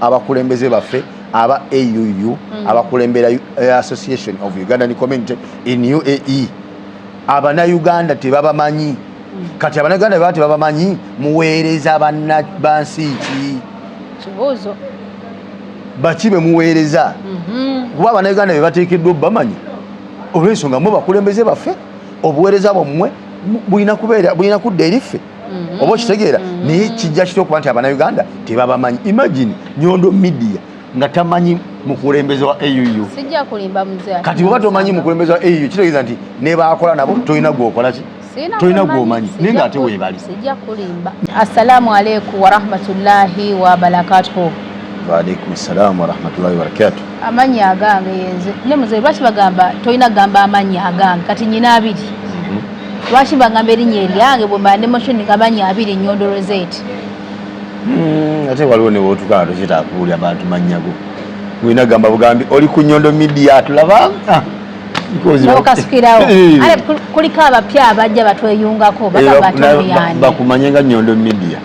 abakulembeze baffe aba AUU abakulembera Association of Ugandan Community in UAE abana Uganda tebabamanyi kati abana Uganda bati babamanyi muweereza banna bansiki kibuzo bakibe muweereza kuba abana Uganda bebateekeddwa bamanyi olw'ensonga mu bakulembeze baffe obuweereza bwomwe bulina kudda eriffe oba kitegeera naye kijja kitookuba nti abana Uganda tebabamanyi. Imagine Nyondo Media nga tamanyi mukulembeze wa AUU sijja kulimba mzee kati bwe tomanyi mukulembeze wa AUU kitegeeza nti ne baakola nabo tolina gwokola ki tolina gwomanyi nenga ate weebali sijja kulimba. Assalamu alaikum wa rahmatullahi wa barakatuh. Wa alaikum assalam wa rahmatullahi wa barakatuh. Amanya agange yenze ne muzee lwaki bagamba tolina gamba amanya agange kati nyina abiri lwaki bagamba erinnya eryange bwe mba ne motion ngabanya abiri Nyondo Rosette ate waliwo ne wotukala tokitakuulya abantu mannyago wina gamba bugambi oli ku Nyondo Media tulaba okasukirawo ale kuliko abapya abajja batweyungako bagamba bakumanye nga Nyondo Media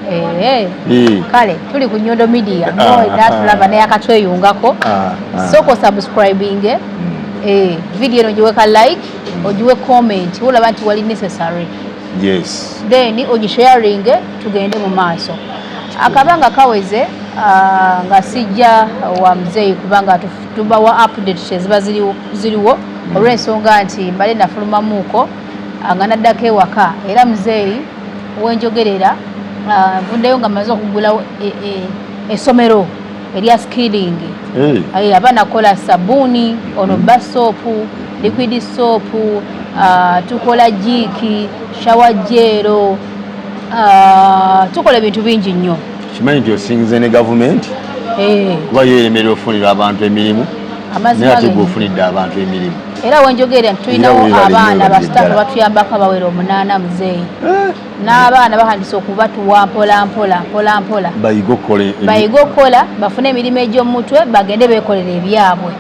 kale tuli ku Nyondo Media tulaba naye akatweyungako soko subscribing video eno giweka like ogiwe comment olaba nti wali necessary then ogisharing tugende mu maaso akabanga kaweze nga sijja wa mzee kubanga tubawa update ziba ziriwo olw'ensonga nti mbale nafulumamuuko nga naddako ewaka era mzee wenjogerera nvuddeyo nga maze okugulawo essomero erya skilling abaana kola sabuni ono basopu liquid soap tukola jiki shower gel tukola ebintu bingi nnyo. Kimanyi nti osinze ne gavumenti kuba yeeremerera ofunira abantu emirimu naye ate gweofunidde abantu emirimu era wenjogerera nti tulinawo abaana basitafu batuyambako abawera 8 muzeeyi n'abaana bahandisa okubatuwa mpola bayiga okukola bafune emirimu egy'omutwe bagende beekolera ebyabwe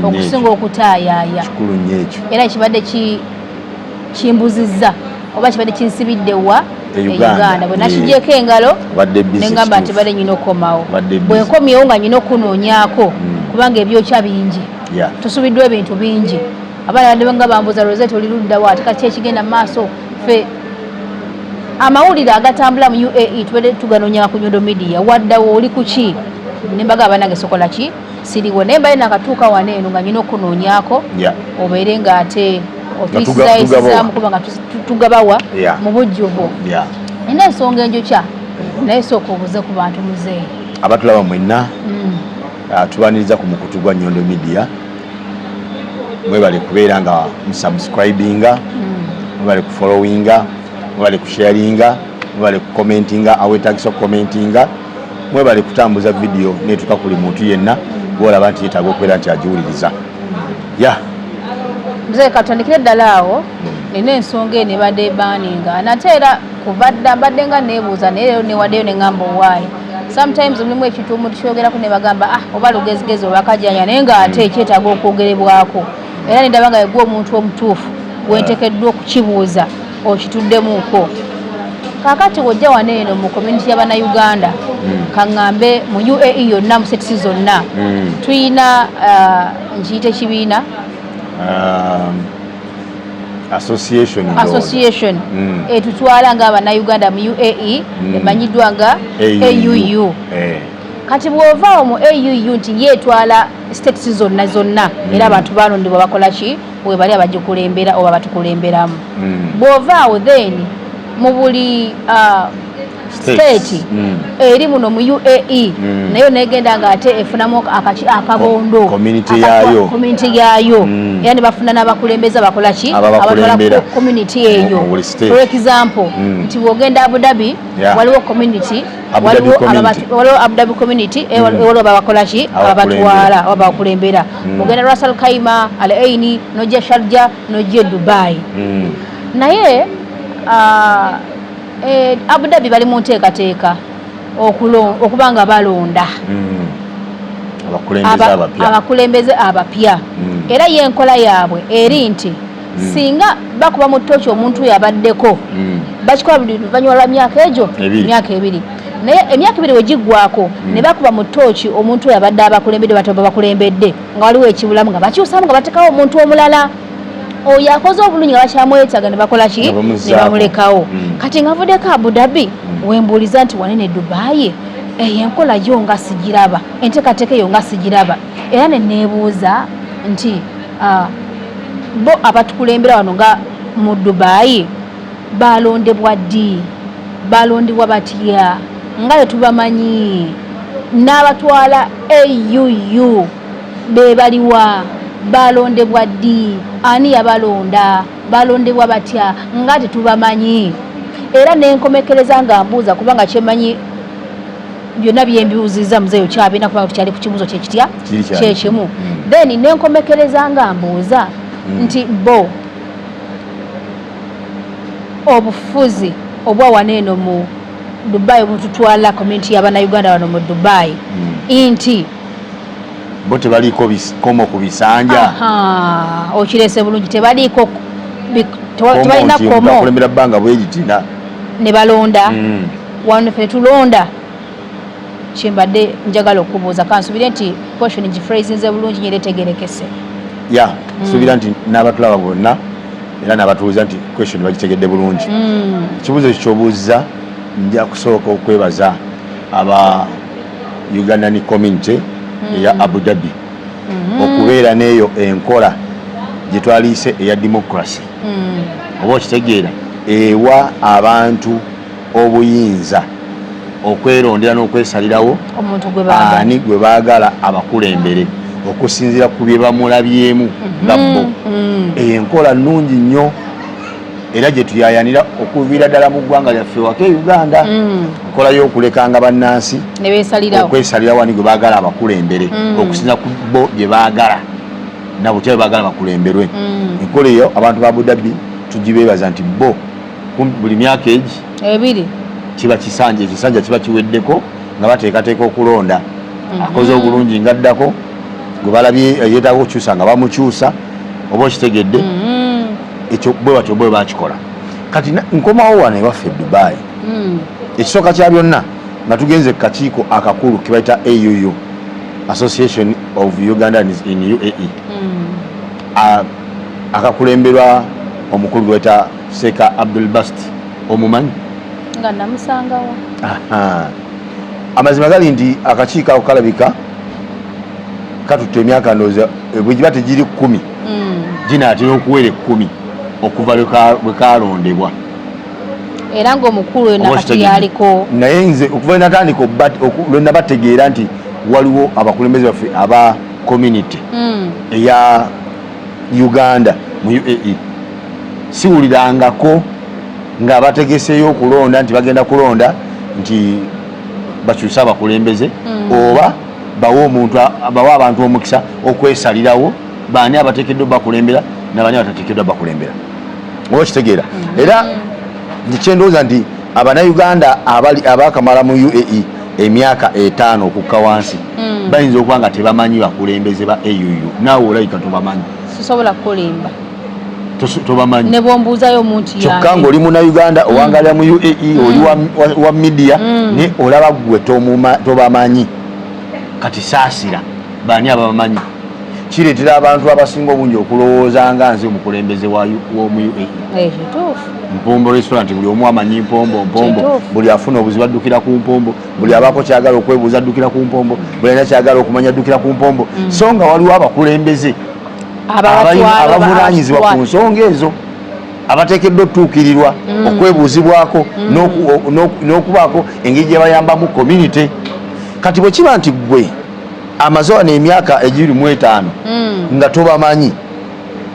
okusinga okutaayaaya era kibadde kimbuzizza oba kibadde kinsibidde wa Uganda bwe nakigyeko engalo nengamba nti badde nyina okukomawo bwe nkomyewo nga nyina okunoonyaako kubanga ebyokya bingi tusubiddwa ebintu bingi abaana badde nga bambuza Rosette oli luddawo ate kati ekigenda mu maaso ffe amawulire agatambula mu UAE tubadde tuganoonya ku Nyondo Media waddawo oli ku ki nembaga abanange sokola ki siriwo naye mbaye nakatuuka wano eno nga nyina okunoonyaako obeere ng'ate ofiisizayisamu kuba nga tugabawa mu bujjuvu nina ensonga enjokya naye sooka obuze ku bantu muzeeyi abatulaba mwenna tubaniriza ku mukutu gwa Nyondo Media mwebale kubeera nga musubscribinga mwebale kufollowinga mwebale kusharinga mwebale kukomentinga awetagisa okukomentinga mwebale kutambuza video netuka kuli muntu yenna gwolaba nti yetaaga okubeera nti agiwuliriza mzee katandikire ddala awo nina ensonga eno ebadde ebaninga nate era kubadda mbadde nga neebuuza naye leero newaddeyo ne ngamba owaayi sometimes mulimu ekintu omuntu kyogerako ne bagamba oba lugezigezi oba kajanja naye ng'ate ekyetaaga okwogerebwako era nendaba nga yegwa omuntu omutuufu gwentekeddwa okukibuuza okituddemuuko kaakati wojja wano eno mu community y'Abannayuganda kaŋŋambe mu UAE yonna mu sekisi zonna tuyina nkiyita ekibiina association etutwala nga Abannayuganda mu UAE emanyiddwa nga AUU kati bw'ovaawo mu AUU nti yeetwala states zonna era abantu balondebwa bakola ki bwe bali abagikulembera oba batukulemberamu bw'ovaawo then mu buli state eri muno mu UAE nayo negenda nga ate efunamu akabondo community yayo era ne bafuna n'abakulembeza bakola ki abatwala community eyo for example nti wogenda Abu Dhabi waliwo community waliwo Abu Dhabi community waliwo bakola ki abatwala oba bakulembera wogenda Ras Al Khaimah Al Ain nojja Sharjah nojja Dubai naye Abu Dhabi bali mu nteekateeka okubanga balonda abakulembeze abapya era yenkola yaabwe eri nti singa bakuba mu tochi omuntu yabaddeko bakikola buli banywa myaka egyo myaka 2 naye emyaka 2 wegiggwako ne bakuba mu tooki omuntu oyo abadde abakulembedde batoba bakulembedde nga waliwo ekibulamu nga bakyusamu nga batekawo omuntu omulala oyo akoze obulungi nga bakyamwetaaga ne bakola ki ne bamulekawo kati nga vuddeko Abu Dhabi wembuuliza nti wanene Dubai enkola yo nga sigiraba enteekateeka eyo nga sigiraba era ne neebuuza nti bo abatukulembera wano nga mu Dubai balondebwa ddi balondebwa batya nga tetubamanyi n'abatwala AUU be baliwa balondebwa ddi ani yabalonda balondebwa batya nga tetubamanyi era nenkomekereza nga mbuuza kubanga kyemanyi byonna byembibuuziza muzeeyo kyabina kubanga tukyali ku kibuuzo kyekitya kyekimu then nenkomekereza nga mbuuza nti bo obufuzi obwa waneeno mu Dubai obututwala community y'Abannayuganda wano mu Dubai nti bo tebaliko bikomo ku bisanja okirese bulungi tebaliko tebalina komo bakulembera bbanga bwegitina ne balonda wano ffe tulonda kyembadde njagala okubuuza kansubire nti question giphrase bulungi nyere tegerekese suubira nti n'abatulaba bonna era n'abatuuliza nti question bagitegedde bulungi ekibuuzo ekyobuuza nja kusooka okwebaza aba Ugandan community eya Abu Dhabi okubeera n'eyo enkola gye twaliise eya democracy oba okitegeera ewa abantu obuyinza okwerondera n'okwesalirawo ani gwe baagala abakulembere okusinziira ku bye bamulabyemu nga bo enkola nnungi nnyo era gye tuyayanira okuviira ddala mu ggwanga lyaffe wake Uganda enkola y'okulekanga bannansi okwesalirawo ani gwe baagala abakulembere okusinziira ku bo gye baagala nabutya bye baagala bakulemberwe enkola eyo abantu ba Abu Dhabi tugibeebaza nti bo buli myaka egi ebiri kiba ekisanja kiba kiweddeko nga bateekateeka okulonda akoze obulungi ngaddako gwe balabye yeetaaga okukyusa nga bamukyusa oba okitegedde ekyo bwe batyo bwe bakikola kati nkomawo wano ewaffe Dubai ekisooka kya byonna nga tugenze ku kakiiko akakulu ke bayita AUU Association of Ugandans in UAE akakulemberwa omukulu gwe bayita Seka Abdul Bast omumanyi nga namusangawo amazima gali nti akakiiko ako kalabika katutte emyaka ndowooza bwe giba tegiri 10 ginaatera okuwera 10 okuva lwe kalondebwa era ng'omukulu oyo nakati yaliko naye nze okuva natandika lwe nabategeera nti waliwo abakulembeze baffe aba community eya Uganda mu UAE siwulirangako nga bategeseyo okulonda nti bagenda kulonda nti bakyuse abakulembeze oba bawa abantu omukisa okwesalirawo baani abateekeddwa bakulembera nabaani abatateekeddwa bakulembera oba kitegeera era kyendowooza nti Abannayuganda abakamala mu UAE emyaka 5 okukka wansi bayinza okuba nga tebamanyi bakulembeze ba AUU naawe olayika tobamanyi sisobola kulimba tobamanyi ne bombuuzayo omuntu kyokka ng'oli munnayuganda owangalira mu UAE oli wa media ne olaba gwe tobamanyi kati saasira baani ababamanyi kireetera abantu abasinga obungi okulowooza nga nze omukulembeze w'omu UAE mpombo restaurant buli omu amanyi mpombo buli afuna obuzibu addukira ku mpombo buli abaako kyagala okwebuuza addukira ku mpombo buli alina kyagala okumanya addukira ku mpombo so nga waliwo abakulembeze abavunaanyizibwa ku nsonga ezo abateekeddwa okutuukirirwa okwebuuzibwako n'okubaako engeri gye bayambamu community kati bwe kiba nti gwe amaze wano emyaka 25 nga tobamanyi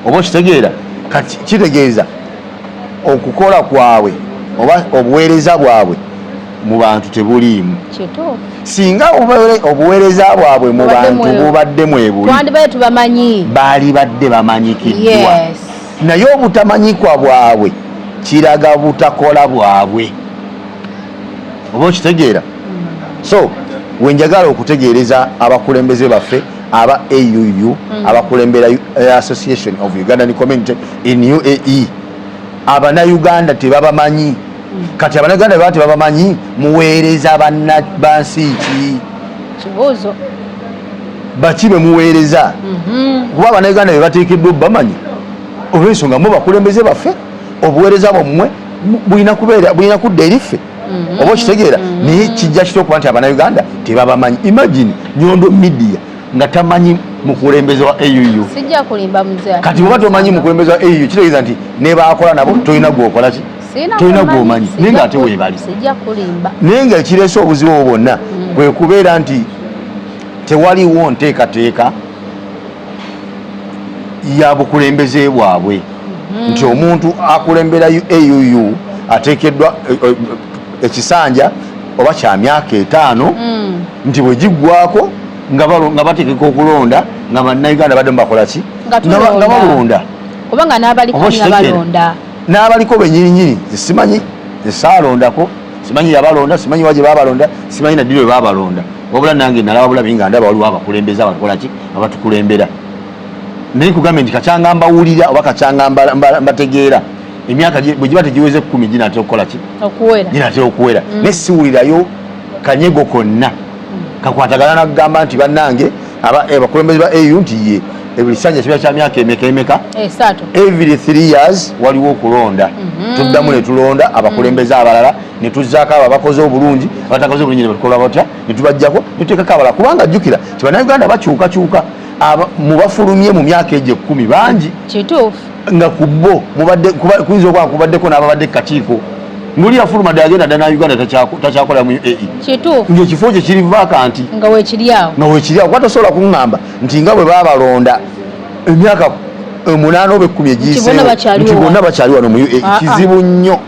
oba okitegeera kati kitegeeza okukola kwabwe oba obuweereza bwabwe mu bantu tebuliimu singa obuweereza bwabwe mu bantu bubaddemu ebuli baali badde bamanyikiddwa naye obutamanyikwa bwabwe kiraga butakola bwabwe oba okitegeera so wenjagala okutegeereza abakulembeze baffe aba AUU abakulembera Association of Ugandan Community in UAE Abannayuganda tebabamanyi kati Abannayuganda bati babamanyi muweereza bansi ki kibuuzo baki be muweereza kuba Abannayuganda be bateekeddwa bamanyi olw'ensonga mu bakulembeze baffe obuweereza bwammwe bulina kudda eriffe oba okitegeera naye kijja kitya okuba nti Abannayuganda tebabamanyi. Imagine Nyondo Media nga tamanyi mukulembeze wa AUU. Sijja kulimba mzee. Kati bwe tomanyi mukulembeze wa AUU kitegeeza nti ne baakola nabo tolina gwokola ki tolina gwomanyi naye nga ate weebali. Sijja kulimba naye nga ekireese obuzibu obwo bwonna bwe kubeera nti tewaliwo nteekateeka ya bukulembeze bwabwe nti omuntu akulembera AUU ateekeddwa ekisanja oba kya myaka 5 nti bwe giggwako nga bateekeka okulonda nga Bannayuganda badde bakola ki nga balonda kubanga n'abaliko bennyininyini simanyi zisaalondako simanyi yabalonda simanyi waje babalonda simanyi naddiro we babalonda wabula nange nalaba bulabi nga ndaba waliwo abakulembeza abakola ki abatukulembera naye kugambye nti kakyanga mbawulira oba kakyanga mbategeera emyaka bwe giba tegiweze 10 ginatera okukola ki ginatera okuwera naye siwulirayo kanyego konna kakwatagana nakugamba nti bannange abakulembeze ba AU nti ye buli kisanja kiba kya myaka emeka every 3 years waliwo okulonda tuddamu ne tulonda abakulembeze abalala ne tuzzaako abo abakoze obulungi abatakoze obulungi ne batukola batya ne tubajjako ne tuteekako abalala kubanga jjukira ti Bannayuganda bakyukakyuka mubafulumye mu myaka egyo 10 bangi kituufu nga kubbo kuyinza okuba kubaddeko n'ababadde kakiiko nguli yafuluma ddala agenda ddala Uganda takyakola mu UAE kituufu ng'ekifo kye kiri vacant nga weekiryawo kuba tosobola kuŋŋamba nti nga bwe baabalonda emyaka 8 oba 10 egiyiseewo nti bonna bakyali wano mu UAE kizibu nnyo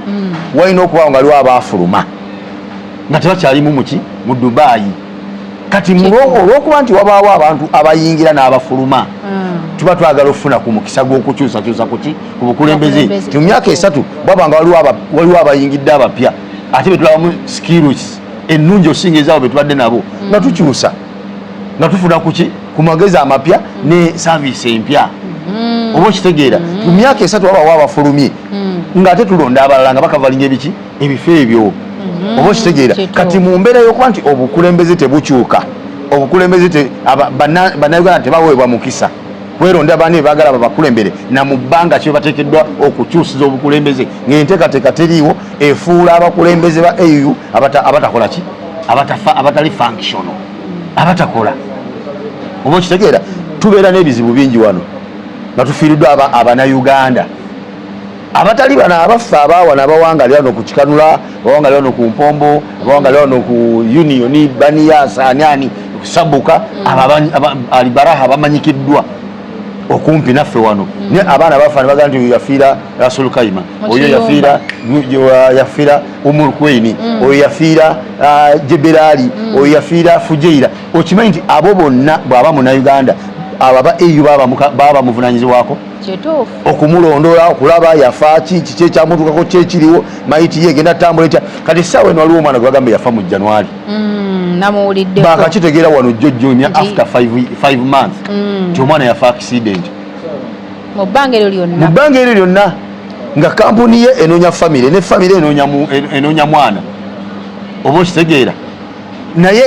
walina okubawo nga aliwo abaafuluma nga tebakyalimu muki mu Dubai kati olw'okuba nti wabaawo abantu abayingira n'abafuluma tuba twagala okufuna ku mukisa gw'okukyusakyusa kuki ku bukulembeze ti mu myaka 3 bwabanga waliwo abayingidde abapya ate betulabamu skills ennungi osinga ezaabo betubadde nabo nga tukyusa nga tufuna kuki ku magezi amapya ne saavisi empya oba okitegeera mu myaka 3 wabaawo abafulumye nga ate tulonda abalala nga bakavalinga ebiki ebifo ebyo oba okitegeera kati mu mbeera y'okuba nti obukulembeze tebukyuka obukulembeze Bannayuganda tebaweebwa mukisa kweronda bane baagala babakulembere na mu bbanga kye bateekeddwa okukyusiza obukulembeze ng'enteekateeka teriiwo efuula abakulembeze ba AU abatakola ki abatali functional abatakola oba okitegeera tubeera n'ebizibu bingi wano nga tufiiriddwa Abannayuganda abatali bano abaffe abaawana abawangalira wano ku Kikanula bawangalira wano ku Mpombo bawangalira wano ku Union Baniasa ani Sabuka Alibaraha bamanyikiddwa okumpi naffe wano ne abaana bafa ne bagamba nti oyo yafiira Rasul Kaima oyo yafiira Umul Queen oyo yafiira Jeberali oyo yafiira Fujeira okimanyi nti abo bonna bw'aba mu Uganda aba AU baba muvunanyizibwako okumulondola okulaba yafa kiki ekyamutukako kyekiriwo mayiti ye genda tambula etya kati essaawa eno waliwo omwana gwe bagamba yafa mu January namuwuliddeko bakakitegeera wano jjojjoonya after 5 months nti omwana yafa accident mu bbanga eryo lyonna nga kampuni ye enoonya famire ne famire enoonya mwana oba okitegeera naye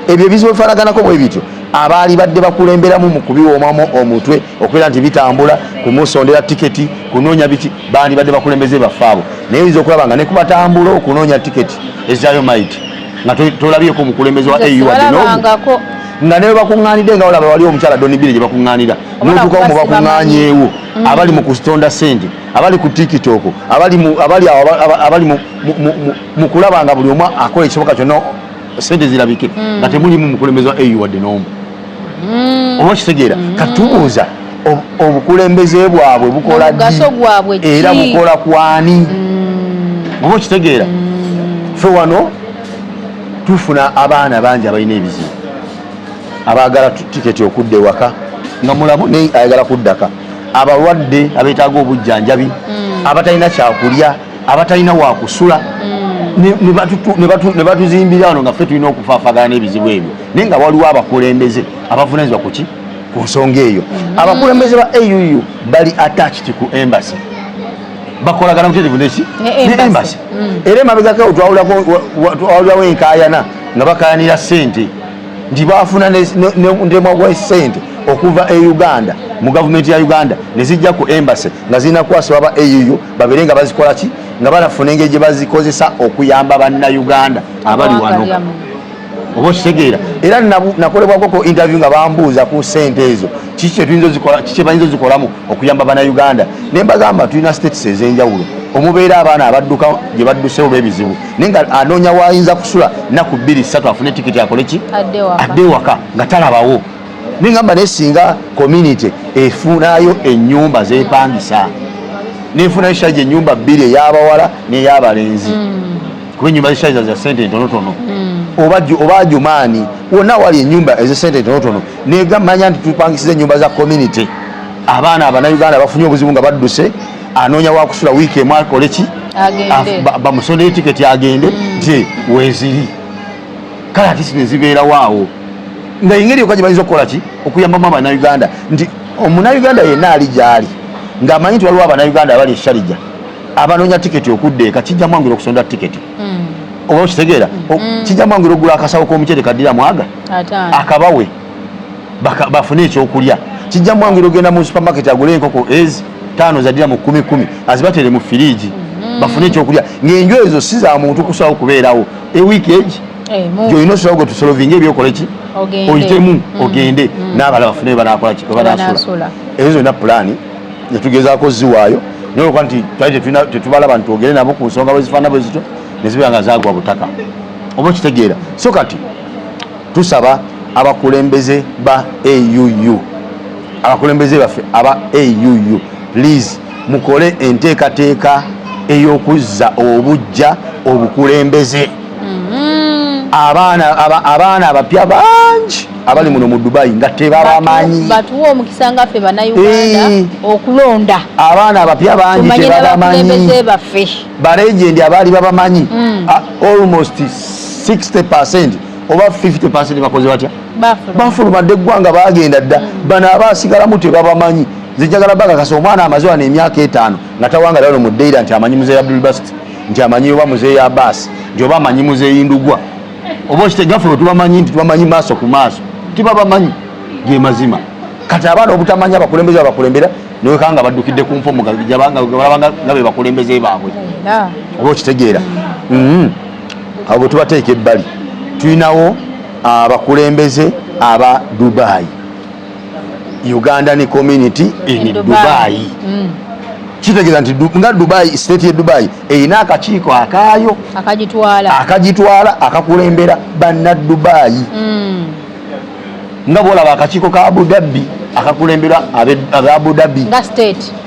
ebyo ebizibu ebifanaganako bwe bityo abaali badde bakulemberamu mu kubiwoomamu omutwe okubeera nti bitambula kumusondera tiketi kunoonya biki baali badde bakulembeze baffe abo naye oyinza okulaba nga ne kubatambula okunoonya tiketi ezaayo maiti nga tolabyeko omukulembeze wa AU nga ne bakuŋŋaanidde nga olaba waliwo omukyala Donibire gye bakuŋŋaanira n'otuukawo mu bakuŋŋaanyeewo abali mu kusitonda ssente abali ku TikTok abali mu kulaba nga buli omu akola ekisoboka kyonna sente zirabike nga temulimu mukulembeze wa AU wadde n'omu oba okitegeera katubuuza obukulembeze bwabwe bukola ddi era bukola kwani oba okitegeera fe wano tufuna abaana bangi abalina ebizibu abaagala tiketi okudda ewaka nga mulamu naye ayagala kuddaka abalwadde abeetaaga obujjanjabi abatalina kyakulya abatalina wakusula ne batuzimbira wano nga ffe tulina okufaafagana n'ebizibu ebyo naye nga waliwo abakulembeze abavunanyizibwa kuki ku nsonga eyo abakulembeze ba AUU bali attached ku embassy bakolagana muterevu neki ne embassy era emabegako twawulirawo enkaayana nga bakayanira ssente nti baafuna ndemwa gwa ssente okuva e Uganda mu gavumenti ya Uganda ne zijja ku embassy nga zirina kukwasibwa aba AU babeere nga bazikola ki nga banafuna engeri gye bazikozesa okuyamba bannayuganda abali wano oba okitegeera era nakolebwako interview nga bambuuza ku ssente ezo kiki kye bayinza ozikolamu okuyamba bannayuganda ne mbagamba tulina states ez'enjawulo omubeera abaana abadduka gye baddusewo b'ebizibu naye nga anoonya waayinza kusula nnaku 2-3 afune tikiti akole ki adde ewaka nga talabawo nengamba nesinga community efunayo ennyumba zepangisa nefunayo shaje ennyumba 2 ey'abawala n'ey'abalenzi kuba ennyumba zishaje za sente ntonotono oba jumaani wonna wali ennyumba ez'esente ntonotono negamanya nti tupangisiza ennyumba za community abaana abanayuganda bafunye obuzibu nga badduse anoonya wakusula wiiki emu akole ki bamusondeyo tiketi agende nti weziri kale ati sinezibeerawo awo nga engeri yokka gye bayinza okukola ki okuyambamu abanayuganda nti omunayuganda yenna ali gyali ng'amanyi nti waliwo abanayuganda abali eshalija abanoonya tiketi okudda eka kijja mwangira okusonda tiketi oba okitegeera kijja mwangira okugula akasawo k'omukyere kaddira mwaga akabawe bafune ekyokulya kijja mwangira ogenda mu supermarket agule enkoko ezi 5 zaddira mu 10 azibatere mu firiigi bafune ekyokulya ng'enju ezo si za muntu kusawo kubeerawo ewiiki egi gyolina osulawo gwe tusolovinga ebyokola ki oyitemu ogende n'abala bafune banakola ki banasula ezo zonna pulaani netugezaako ziwaayo naye olwokuba nti twali tetubalaba nti twogere nabo ku nsonga bwe zifaana bwe zityo ne zibeera nga zaagwa butaka oba okitegeera so kati tusaba abakulembeze ba AUU abakulembeze baffe aba AUU please mukole enteekateeka ey'okuzza obujja obukulembeze abaana abapya bangi abali muno mu Dubai nga tebabamanyi batuwa omukisa nga ffe bannayuganda okulonda abaana abapya bangi tebabamanyi balegendi abaali babamanyi almost 60% oba 50% bakoze batya bafulumadde eggwanga bagenda dda bano abaasigalamu tebabamanyi zijjagala bagakasa omwana amaze wano emyaka 5 nga tawangala wano mu Deira nti amanyi muzeeyi Abdul Basit nti amanyi oba muzeeyi Abbas nti oba amanyi muzeeyi Ndugwa oba okitegafe tubamanyi nti tubamanyi maaso ku maaso tibabamanyi ge mazima kati abaana obutamanya abakulembeze abakulembera newekanga baddukidde ku mpomo balabanga nga be bakulembeze baabwe oba okitegeera abo bwe tubateeka ebbali tulinawo abakulembeze aba Dubai Ugandan community in Dubai kitegeeza nti nga Dubai state ye Dubai erina akakiiko akaayo akagitwala akakulembera banna Dubai nga bwolaba akakiiko ka Abu Dhabi akakulembera aba Abu Dhabi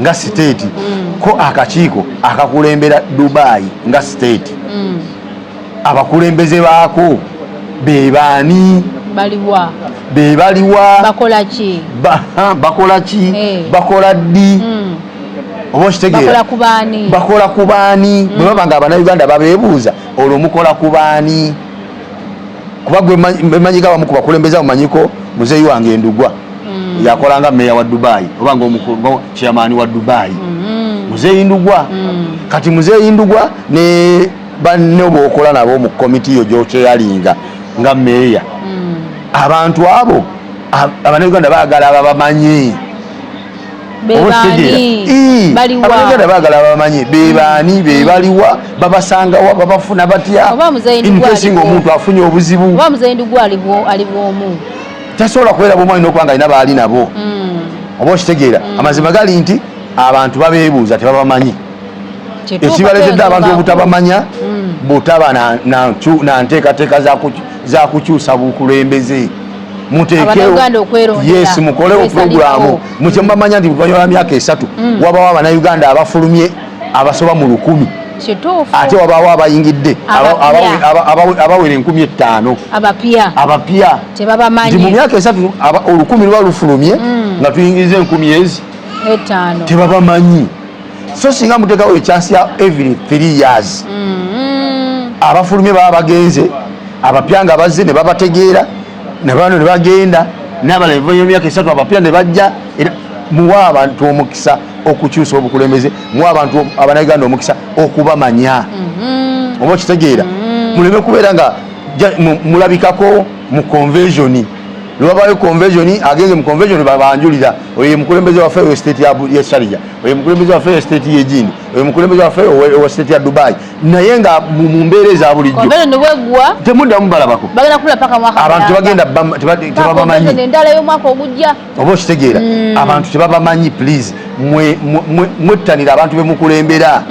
nga state ko akakiiko akakulembera Dubai nga state abakulembeze baako bebaani bebaliwa bakola ki bakola ddi oba okitegeera bakola ku baani bwe baba nga abanayuganda babeebuuza olwo mukola ku baani kuba gwe mmanyiko abamu ku bakulembeze mumanyiko muzeeyi wange Ndugwa yakolanga meya wa Dubai oba nga chairman wa Dubai muzeeyi Ndugwa kati muzeeyi Ndugwa ne banne bookola nabo mu komiti yo gyokyeyalinga nga meya abantu abo abanayuganda baagala babamanyi abanayuganda baagala babamanyi bebaani bebaliwa babasangawa babafuna batya inkesinga omuntu afunye obuzibu tasobola kubeera bwomu alina okuba nga alina baali nabo oba okitegeera amazima gali nti abantu babeebuuza tebabamanyi ekibaleetedde abantu obutabamanya butaba na nteekateeka za kukyusa bukulembeze muteekewo yes mukolewo puroguramu mukyemubamanya nti luvannyuma lwa myaka 3 wabawo abanayuganda abafulumye abasoba mu 100 ate wabawo abayingidde abawera 5,000 abapya nti mu myaka 3 1,000 luba lufulumye nga tuyingiriza 5,000 tebabamanyi so singa muteekawo ekyansi ya every 3 years abafulumye baba bagenze abapya nga bazze ne babategeera ne bano ne bagenda n'abalala emyaka 3 abapya ne bajja muwa abantu omukisa okukyusa obukulembeze, muwa abantu abanayuganda omukisa okubamanya. Oba kitegeera muleme kubeera nga mulabikako mu convention. Lwabayo convention agenge mu convention babanjulira oyo mukulembeze wa fair state ya Sharjah, oyo mukulembeze wa fair state ya Jini, oyo mukulembeze wa fair wa state ya Dubai. Naye nga mu mbeere za bulijjo convention wegwa temudda mubalabako bagenda kula paka mwaka abantu bagenda tebabamanyi endala y'omwaka ogujja. Oba kitegeera abantu tebabamanyi. Please mwettanira abantu bemukulembera.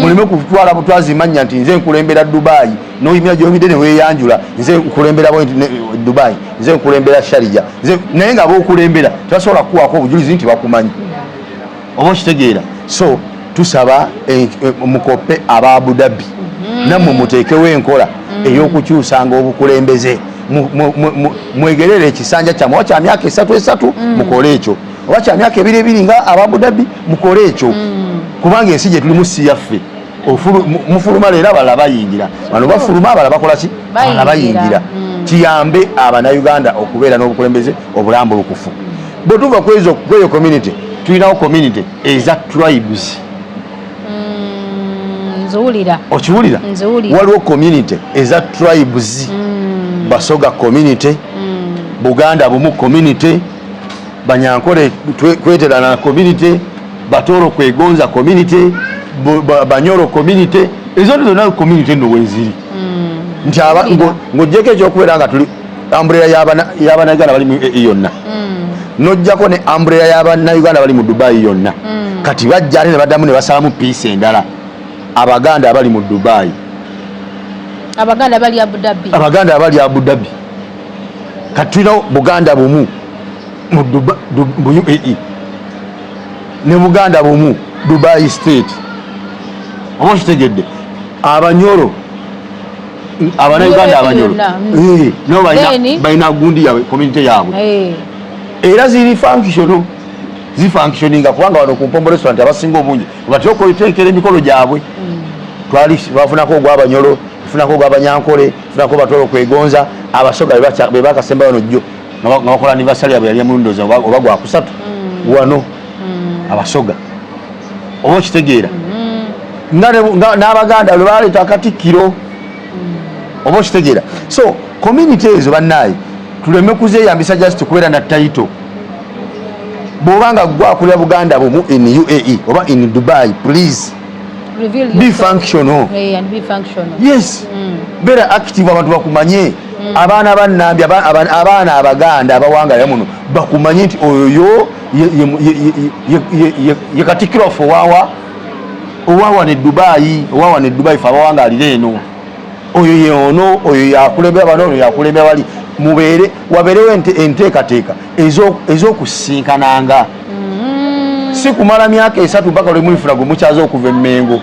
Muleme kutwala butwazi manya nti nze nkulembera Dubai n'oyimira gy'omidde ne weeyanjula nze nkulembera Dubai, nze nkulembera Sharjah, naye nga b'okulembera tebasobola kukuwaako obujulizi nti bakumanyi. Oba kitegeera. So tusaba mukoppe aba Abu Dhabi nammwe muteekewo enkola ey'okukyusanga obukulembeze. Mwegerere ekisanja kyammwe oba kya myaka 3 mukole ekyo, oba kya myaka 2 nga aba Abu Dhabi mukole ekyo. Kubanga ensi gye tulimu si yaffe. Mufuluma leero abalala bayingira, bano bafuluma abalala bakola ki? Abalala bayingira. Kiyambe Abanayuganda okubeera n'obukulembeze obulambulukufu. Bwe tuva kweyo community tulinawo community eza tribes. Nzuwulira. Okiwulira? Waliwo community eza tribes. Basoga community, Buganda Bumu community, Banyankole Kweterana community, Batoro Kwegonza community, Banyoro community. Ezo zonna community nno weziri. Nti ng'ojjeko ekyokubeera nga tuli umbrella y'Abanayuganda bali mu yonna. N'ojjako ne umbrella y'Abanayuganda bali mu Dubai yonna. Kati bajja ate ne baddamu ne basalamu piisi endala. Abaganda abali mu Dubai, Abaganda abali Abu Dhabi, kati tulinawo Buganda Bumu mu UAE ne Buganda Bumu Dubai State. Oba kitegedde Abanyoro, Abanayuganda Abanyoro nabo balina gundi yaabwe, community yaabwe. Era zifunctioninga kubanga wano ku Mpombo restaurant abasinga obungi batyo okuteekera emikolo gyabwe. Bafunako ogw'Abanyoro, bafunako ogw'Abanyankole, bafunako Batoro Kwegonza, Abasoga be bakasemba wano jjo nga bakola anniversary yabwe yali mulundoza oba gwa kusatu wano Abasoga. Oba kitegeera n'Abaganda lwe baleeta Katikkiro. Oba kitegeera. So community ezo bannaayi tuleme kuzeeyambisa just kubeera na title. Bw'obanga gwakulira Buganda Bumu in UAE oba in Dubai, please be functional. Yes. Beera active, abantu bakumanye. Abaana bannambi, abaana Abaganda abawanga muno bakumanye nti oyo ye Katikkiro waffe owawa ne Dubai fe abawanga alira eno. Oyo ye ono, oyo yakulembera bano, oyo yakulembera wali. Wabeerewo enteekateeka ez'okusinkananga. Si kumala myaka 3 mpaka lwe mulifuna gwe mukyaza okuva Emmengo.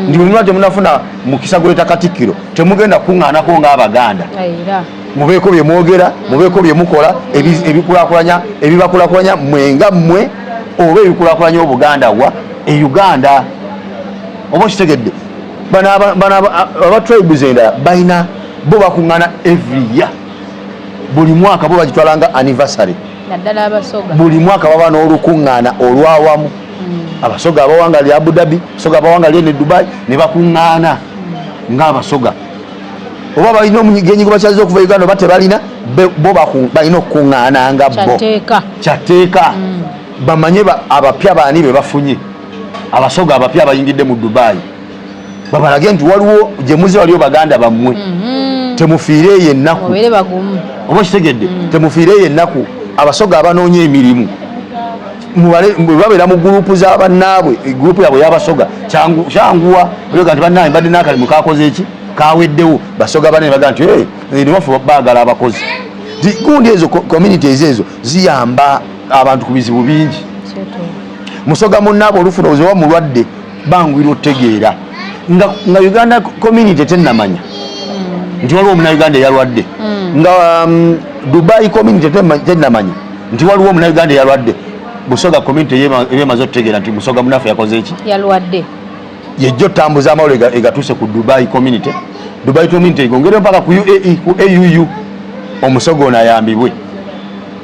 Ndi mulima temunafuna mukisa gweta Katikkiro temugenda kuŋŋaanako ng'Abaganda. Mubeeko bye mwogera, mubeeko bye mukola, ebibakulakulanya mwenga mmwe oba ebikulakulanya Obuganda wa Uganda. Oba kitegedde bano aba tribes endala balina bo bakuŋŋaana every year. Buli mwaka bo bagitwalanga anniversary. Naddala Abasoga buli mwaka baba n'olukuŋŋaana olwawamu. Abasoga abawanga li Abu Dhabi, Abasoga abawanga li ne Dubai ne bakuŋŋaana ng'Abasoga. Oba balina omunyigenyi gwe bakyaziza okuva Uganda oba tebalina, bo balina okukuŋŋaananga bo. Kyateeka. Bamanye abapya baani be bafunye. Abasoga abapya abayingidde mu Dubai. Babalage nti waliwo gye muze waliwo Baganda bammwe. Temufiireeyo ennaku. Oba kitegedde temufiireeyo ennaku. Abasoga abanoonya emirimu babeera mu gurupu z'abannaabwe, gurupu yabwe y'Abasoga kyanguwa olyoga nti bannaabwe mbadde n'akalimu kakoze eki kaweddewo. Basoga banene baga nti niwaffe baagala abakozi. Gundi ezo communities ezo ziyamba abantu ku bizibu bingi. Musoga munnaabwe olufuna obuzibu mulwadde bangwira otegeera nga Uganda community tennamanya nti waliwo Omunnayuganda eyalwadde, nga Dubai community tennamanya nti waliwo Omunnayuganda eyalwadde. Busoga community ebemaze okutegeera nti Musoga munaffe yakoze eki? Yalwadde. Yejjo tambuza amawulo egatuuse ku Dubai community. Dubai community egongere mpaka ku UAE, ku AUU. Omusoga ono ayambibwe.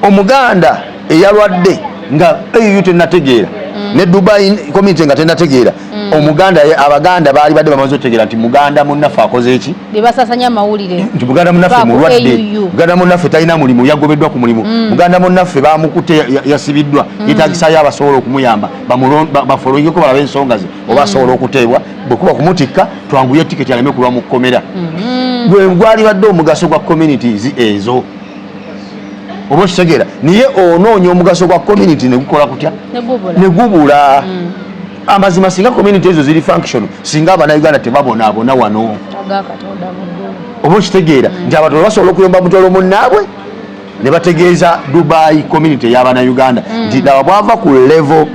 Omuganda eyalwadde nga AUU tenategeera ne Dubai community nga tenategeera omuganda abaganda baali badde bamaze otegeera nti muganda munnaffe akoze eki bibasasanya mawulire nti muganda munnaffe mulwadde muganda munnaffe talina mulimu yagobeddwa ku mulimu muganda munnaffe bamukute yasibiddwa yetagisayo abasobola okumuyamba bafolowingeko balaba ensonga ze oba asobola okuteebwa bwekuba kumutikka twanguye tiketi aleme kulwa mu kkomera gwe gwali badde omugaso gwa communities ezo oba okitegeera niye onoonya omugaso gwa community negukola kutya negubula amazima singa community ezo ziri function singa abannayuganda tebabonaabona wano oba okitegeera nti abatoolo basobola okuyomba mutoolo munnaabwe ne bategeeza Dubai community y'abannayuganda nti laba bwava ku level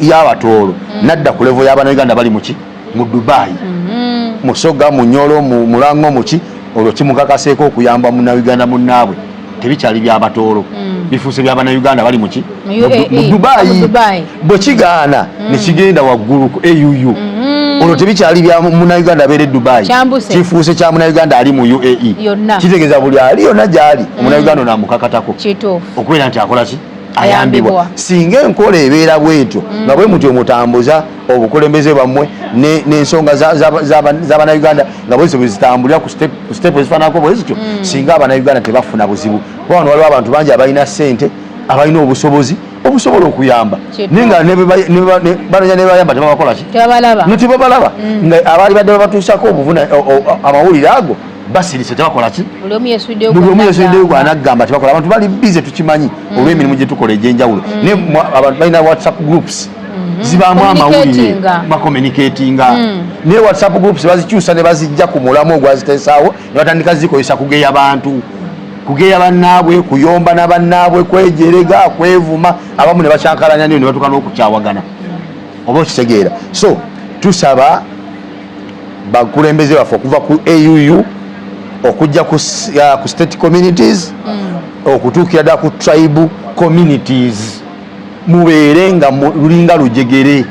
y'abatoolo nadda ku level y'abannayuganda bali muki mu Dubai Musoga Munyolo Mulango muki olwo kimukakaseeko okuyamba munnayuganda munnaabwe tebikyali by'abatoolo bifuuse by'abannayuganda bali muki mu Dubai bwe kigaana ne kigenda waggulu ku AUU olwo tebikyali bya munnayuganda abeera Dubai kifuuse kya munnayuganda ali mu UAE kitegeeza buli ali yonna gy'ali omunnayuganda ono amukakatako okubeera nti akola ki ayambibwa singa enkola ebeera bwetyo nga bwe muti omutambuza obukulembeze bwammwe n'ensonga z'abannayuganda nga bwe zitambulira ku step ezifaananako bwe zityo singa abannayuganda tebafuna buzibu kuba wano waliwo abantu bangi abalina ssente abalina obusobozi obusobola okuyamba naye nga banonya ne bayamba tebabakola ki tebabalaba nga abaali badde babatuusako amawulire ago basirise tebakola ki buli omu yeesuddeyo gwanagamba tebakola abantu bali bize tukimanyi olw'emirimu gye tukola egy'enjawulo naye abantu balina WhatsApp groups zibaamu amawulire bakommunikatinga naye WhatsApp groups bazikyusa ne bazijja ku mulamu ogwaziteesaawo ne batandika zikozesa kugeya bantu kugeya bannaabwe kuyomba n'abannaabwe kwejerega kwevuma abamu ne bakyankalanya niyo ne batuuka n'okukyawagana oba okitegeera so tusaba bakulembeze baffe okuva ku AUU okujja ku state communities okutuukira ddala ku tribe communities mubeere nga lulinga lujegere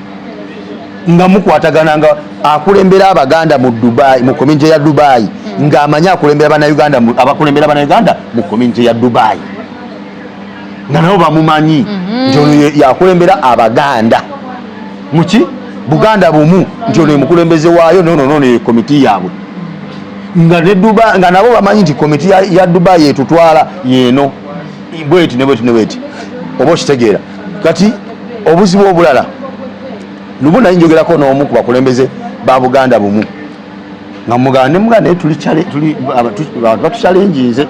nga mukwatagana nga akulembera abaganda mu Dubai mu community ya Dubai nga amanya akulembera bannayuganda abakulembera abannayuganda mu community ya Dubai nga nabo bamumanyi nti ono yakulembera abaganda muki Buganda bumu nti ono mukulembeze waayo nono ye komiti yaabwe nga ne Dubai nga nabo bamanyi nti komiti ya Dubai yetutwala yeno bweti oba okitegeera kati obuzibu obulala lubuna njyogerako n'omu ku bakulembeze ba Buganda bumu nga muganda naye tuli batuchallenginze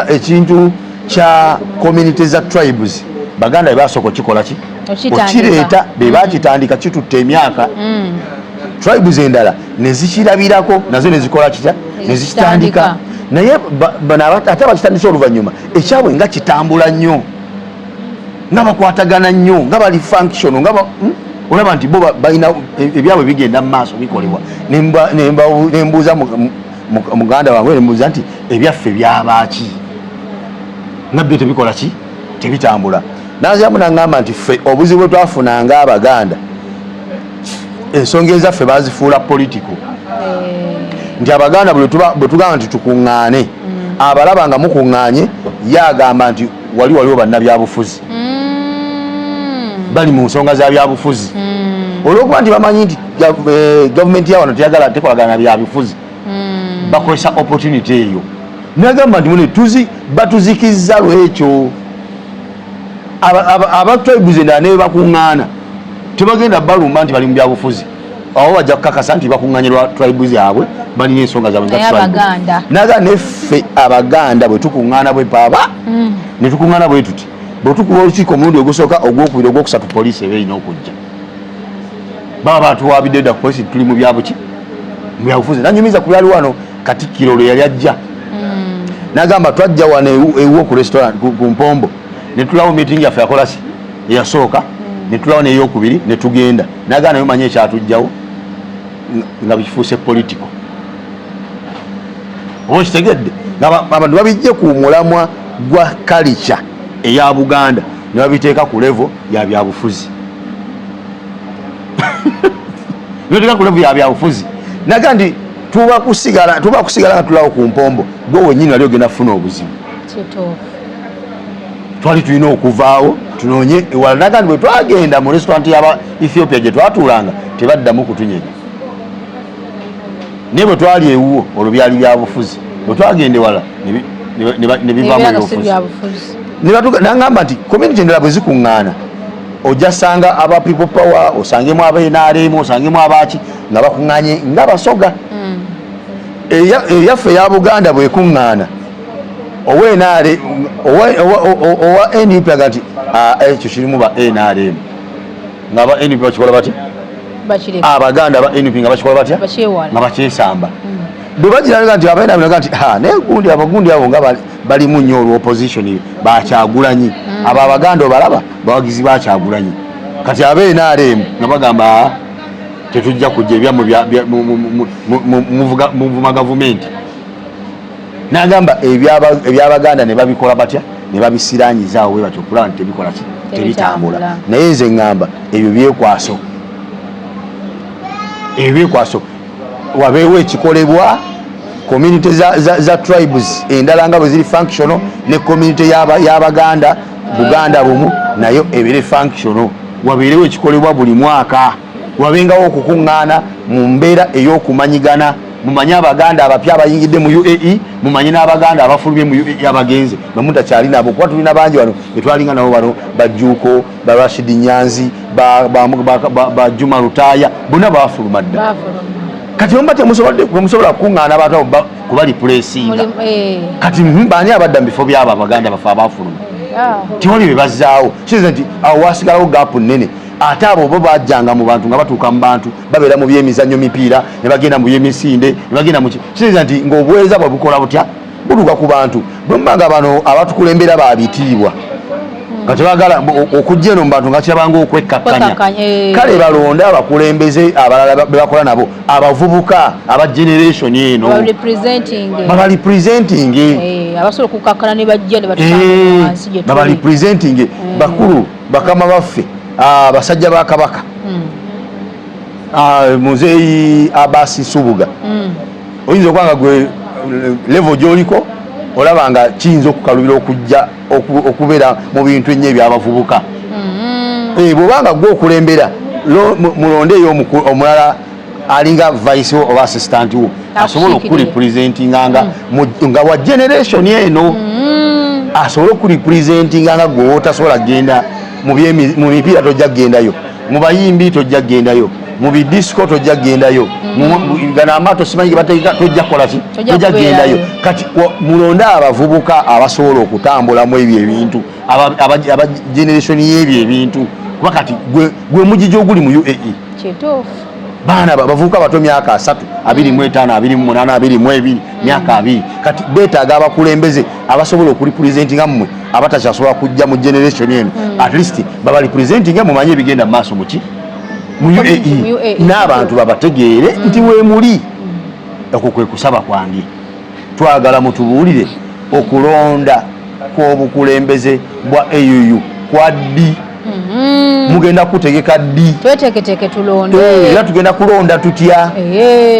ekintu kya community za tribes baganda bebasooka okikola ki okireeta bebakitandika kitutte emyaka tribes endala nezikirabirako nazo nezikola kitya nezikitandika naye ate bakitandisa oluvannyuma ekyabwe nga kitambula nnyo nga bakwatagana nnyo nga bali function nga olaba nti bo balina ebyabwe bigenda mu maaso bikolebwa nembuuza muganda wange nembuuza nti ebyaffe byabaaki nga byo tebikola ki tebitambula nazamu nangamba nti ffe obuzibu bwe twafunanga abaganda ensonga ezaffe bazifuula politiko nti abaganda bwe tugamba nti tukuŋŋaane abalaba nga mukuŋŋaanye yagamba nti waliwo bannabyabufuzi bali mu nsonga za byabufuzi olw'okuba nti bamanyi nti gavumenti ya wano tekolagana na byabufuzi bakozesa opportunity eyo nagamba nti mune batuzikizza lwekyo abatribes endala ne bakuŋŋaana tebagenda balumba nti bali mu byabufuzi awo bajja kukakasa nti bakuŋŋaanye lwa tribes yaabwe balina ensonga zaabwe naga neffe abaganda bwe tukuŋŋaana bwe paaba ne tukuŋŋaana bwe tuti bwe tukuba olukiiko omulundi ogusooka ogwokubiri ogwokusatu poliisi eba erina okujja baba batuwaabidde dda ku poliisi tuli mu byabuki mu byabufuzi nanyumiza ku byali wano Katikkiro lwe yali ajja nagamba twajja wano ewuwo ku restaurant ku Mpombo ne tulawo meeting yaffe yakola ki eyasooka ne tulawo n'eyokubiri ne tugenda nagamba naye manye ekyatujjawo nga bikifuuse politiko oba kitegedde abantu babijje ku mulamwa gwa kalica eya Buganda ne babiteeka ku levo ya byabufuzi nebiteeka ku levo ya byabufuzi naga nti tuba kusigala nga tulawo ku Mpombo gwe wenyini wali ogenda kufuna obuzibu twali tulina okuvaawo tunonye walanaga bwe twagenda mu restaurant ya Ethiopia gye twatulanga tebaddamu kutunyega ne bwe twali ewuwo olubyali bya bufuzi bwe twagende wala ne bivamu obufuzi ne batugamba nti community endala bwe zikuŋŋaana ojja sanga aba people power osangemu NRM osangemu abaki nga bakuŋŋanye nga basoga eyaffe ya Buganda bwe kuŋŋaana owenare owa NUP agati ekyo kirimu ba NRM nga ba NUP bakikola bati abaganda ba NUP nga bakikola batya nga bakyesamba bwe bagiraga nti abaenda binaga nti naye abagundi abo nga balimu nnyo olwa opposition bakyagulanyi abo abaganda obalaba bawagizi bakyagulanyi kati abe NRM nga bagamba tetujja kujja ebyamu muvuma gavumenti nagamba ebyabaganda ne babikola batya ne babisiranyizawo bwe batyo okulaba nti tebikola tebitambula naye nze ŋŋamba ebyo byekwaso wabeewo ekikolebwa community za tribes endala nga bwe ziri functional ne community y'abaganda Buganda bumu nayo ebere functional wabeerewo ekikolebwa buli mwaka wabengawo okukuŋŋaana mu mbeera ey'okumanyigana mumanye abaganda abapya abayingidde mu UAE mumanye n'abaganda abafulumye mu UAE abagenze bamu takyali nabo kuba tulina bangi wano etwalinga nabo bano Bajjuuko ba Rashid Nyanzi ba Juma Lutaaya bonna bafuluma dda kati mumba temusobola kukuŋŋaana abantu kubali pulesinga kati baani abadda mu bifo byabo abaganda bafe abafuluma tiwali be bazzaawo kiriza nti awo wasigalawo gaapu nnene ate abo bo bajjanga mu bantu nga batuuka mu bantu babeera mu byemizannyo mipiira ne bagenda mu byemisinde ne bagenda mu kiriza nti ng'obuweereza bwe bukola butya butuuka ku bantu bwemmanga bano abatukulembera babitiibwa nga tebagala okujja eno mu bantu nga kirabanga okwekkakkanya kale balonde abakulembeze abalala be bakola nabo abavubuka aba generation eno babalipresenting abasobola okukkakkana ne bajja ne batusanga wansi gye babalipresenting bakulu bakama baffe basajja ba Kabaka muzeeyi Abasi Subuga oyinza okwanga gwe level gy'oliko olaba nga kiyinza okukalubira okujja okubeera mu bintu ennyo ebyabavubuka bw'obanga gwe okulembera mulondeeyo omulala alinga vice oba assistant wo asobola okurepresentinga nga wa generation eno asobola okurepresentinga nga gwe otasobola genda mu mipiira tojja kugendayo mu bayimbi tojja kugendayo mu bidisco tojja kugendayo gana amaato simanyi gebateeka tojja kukolaki tojja kugendayo kati mulonde abavubuka abasobola okutambulamu ebyo ebintu aba generation y'ebyo ebintu kuba kati gwe mujiji oguli mu UAE baana bavubuka bato myaka 3 25 28 22 myaka 2 kati beetaaga abakulembeze abasobola okurepresentinga mmwe abatakyasobola kujja mu generation eno at least baba representinga mumanye ebigenda mu maaso muki mu UAE n'abantu babategeere nti weemuli okwo kwe kusaba kwange twagala mutubuulire okulonda kw'obukulembeze bwa AUU kwa ddi mugenda kutegeka ddi tweteketeke tulonde era tugenda kulonda tutya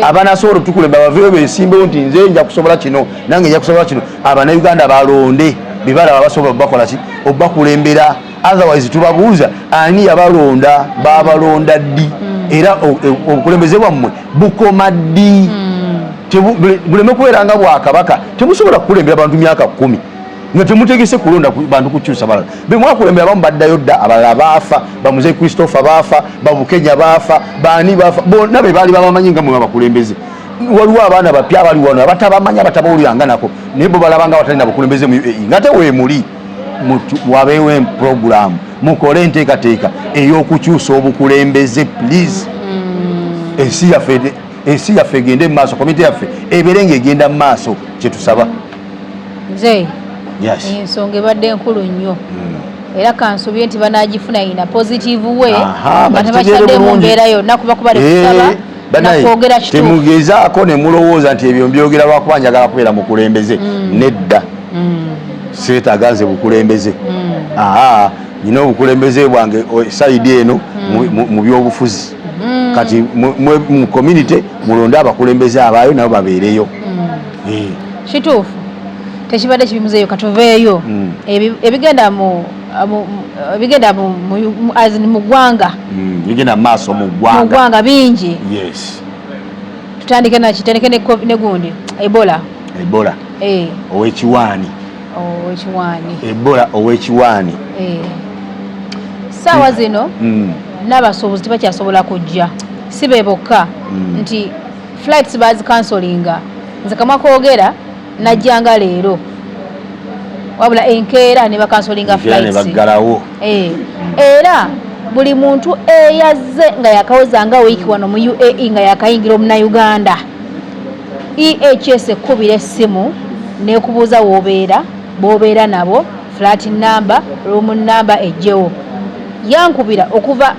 abanasobola tukulemba baveyo besimbewo nti nze nja kusobola kino nange nja kusobola kino Abannayuganda balonde bibala basobola bakola ki obakulembera otherwise tubabuuza ani yabalonda babalonda ddi era obukulembeze bwammwe bukoma ddi buleme kubeera nga Bwakabaka temusobola kukulembera bantu myaka 10 nga temutegese kulonda bantu kukyusa balala bemwakulembera bamu baddayo dda abalala baafa bamuze Christopher baafa babukenya baafa baani baafa bonna be baali babamanyi nga mwe abakulembeze waliwo abaana bapya abali wano abatabamanya batabawuliranga nako naye bo balabanga batalina bakulembeze mu UAE nga te weemuli wabeewo program mukole enteekateeka ey'okukyusa obukulembeze please ensi yaffe egende mu maaso komite yaffe ebeere ng'egenda mu maaso kyetusaba ensonga ebadde nkulu nnyo era kansobye nti banagifuna ina positive we nga tebakitadde mu mbeera yonna kuba tekusaba nakwogera kituufu temugezaako ne mulowooza nti ebyo mbyogera lwakuba njagala kubeera mukulembeze nedda seetaaga nze bukulembeze nina obukulembeze bwange sayidi eno mu byobufuzi kati mu community mulonde abakulembeze abaayo nabo babeereyo kituufu tekibadde kibimuzeeyo katuveeyo ebigenda mu bigenda mu ggwanga bigenda maaso mu ggwanga bingi. Yes. Tutandike ne gundi Ebola owekiwaani saawa zino n'abasuubuzi tebakyasobola kujja si be bokka nti flights bazikansolinga nze kamwa koogera najjanga leero wabula enkeera ne bakansolinga flights era buli muntu eyazze nga yakaweza nga wiiki wano mu UAE nga yakayingira omunauganda EHS ekkubira essimu nekubuuza bw'obeera nabo flat number room number ejjewo yankubira okuva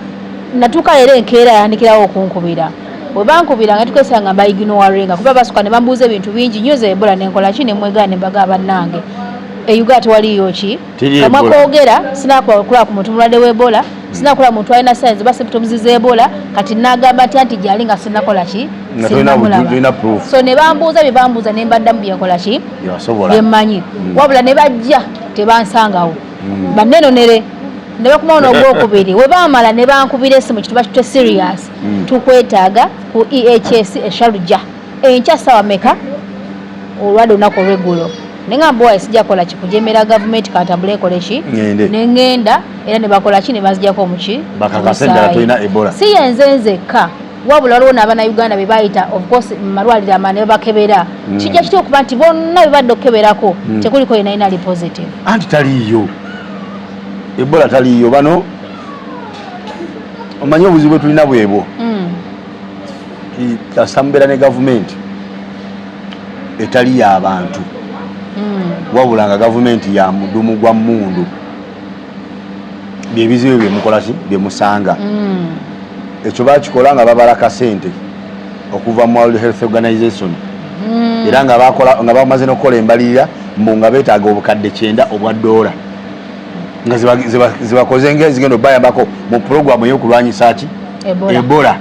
natuuka leero enkeera yandikirawo okunkubira bwe bankubira nga tukesera nga mbayiginowarenga kuba basuka ne bambuuza ebintu bingi nnyo ze Ebola nenkola ki ne mwegana ne mbaga bannange Uganda tewaliyo ki kamwa koogera sinakola ku muntu mulwadde w'Ebola sinakola muntu alina signs ba symptoms ze Ebola kati nagamba nti gyali nga sinakola ki so ne bambuuza bye bambuuza ne mbaddamu byenkola ki byemmanyi wabula ne bajja tebansangawo bannenonere ne bakumawo n'ogwokubiri we baamala ne bankubira essimu kituba kitwe serious tukwetaaga ku EHS esharujja enkya ssaawa meka olwadde olunaku olw'eggulo nengamba waye sijja kola kikujemera gavumenti katambule ekole ki nengenda era ne bakola ki ne bazijjako muki si yenze nzekka wabula waliwo n'Abannayuganda be bayita of course malwaliro amane babakebera kijja kitya okuba nti bonna bebadde okukeberako tekuliko yenayina li positive anti taliyo Ebola taliyo bano omanyi obuzibu bwe tulina bwebwo tasambera ne gavumenti etali y'abantu wabula nga gavumenti ya mudumu gwa mundu byebizibu byemukola ki byemusanga ekyo bakikola nga babala kasente okuva mu World Health Organization era nga bamaze n'okukola embalirira mbu nga beetaaga obukadde 9 obwa $, nga zibakoze ng'ezigenda obayambako mu pulogulamu ey'okulwanyisa ki Ebola.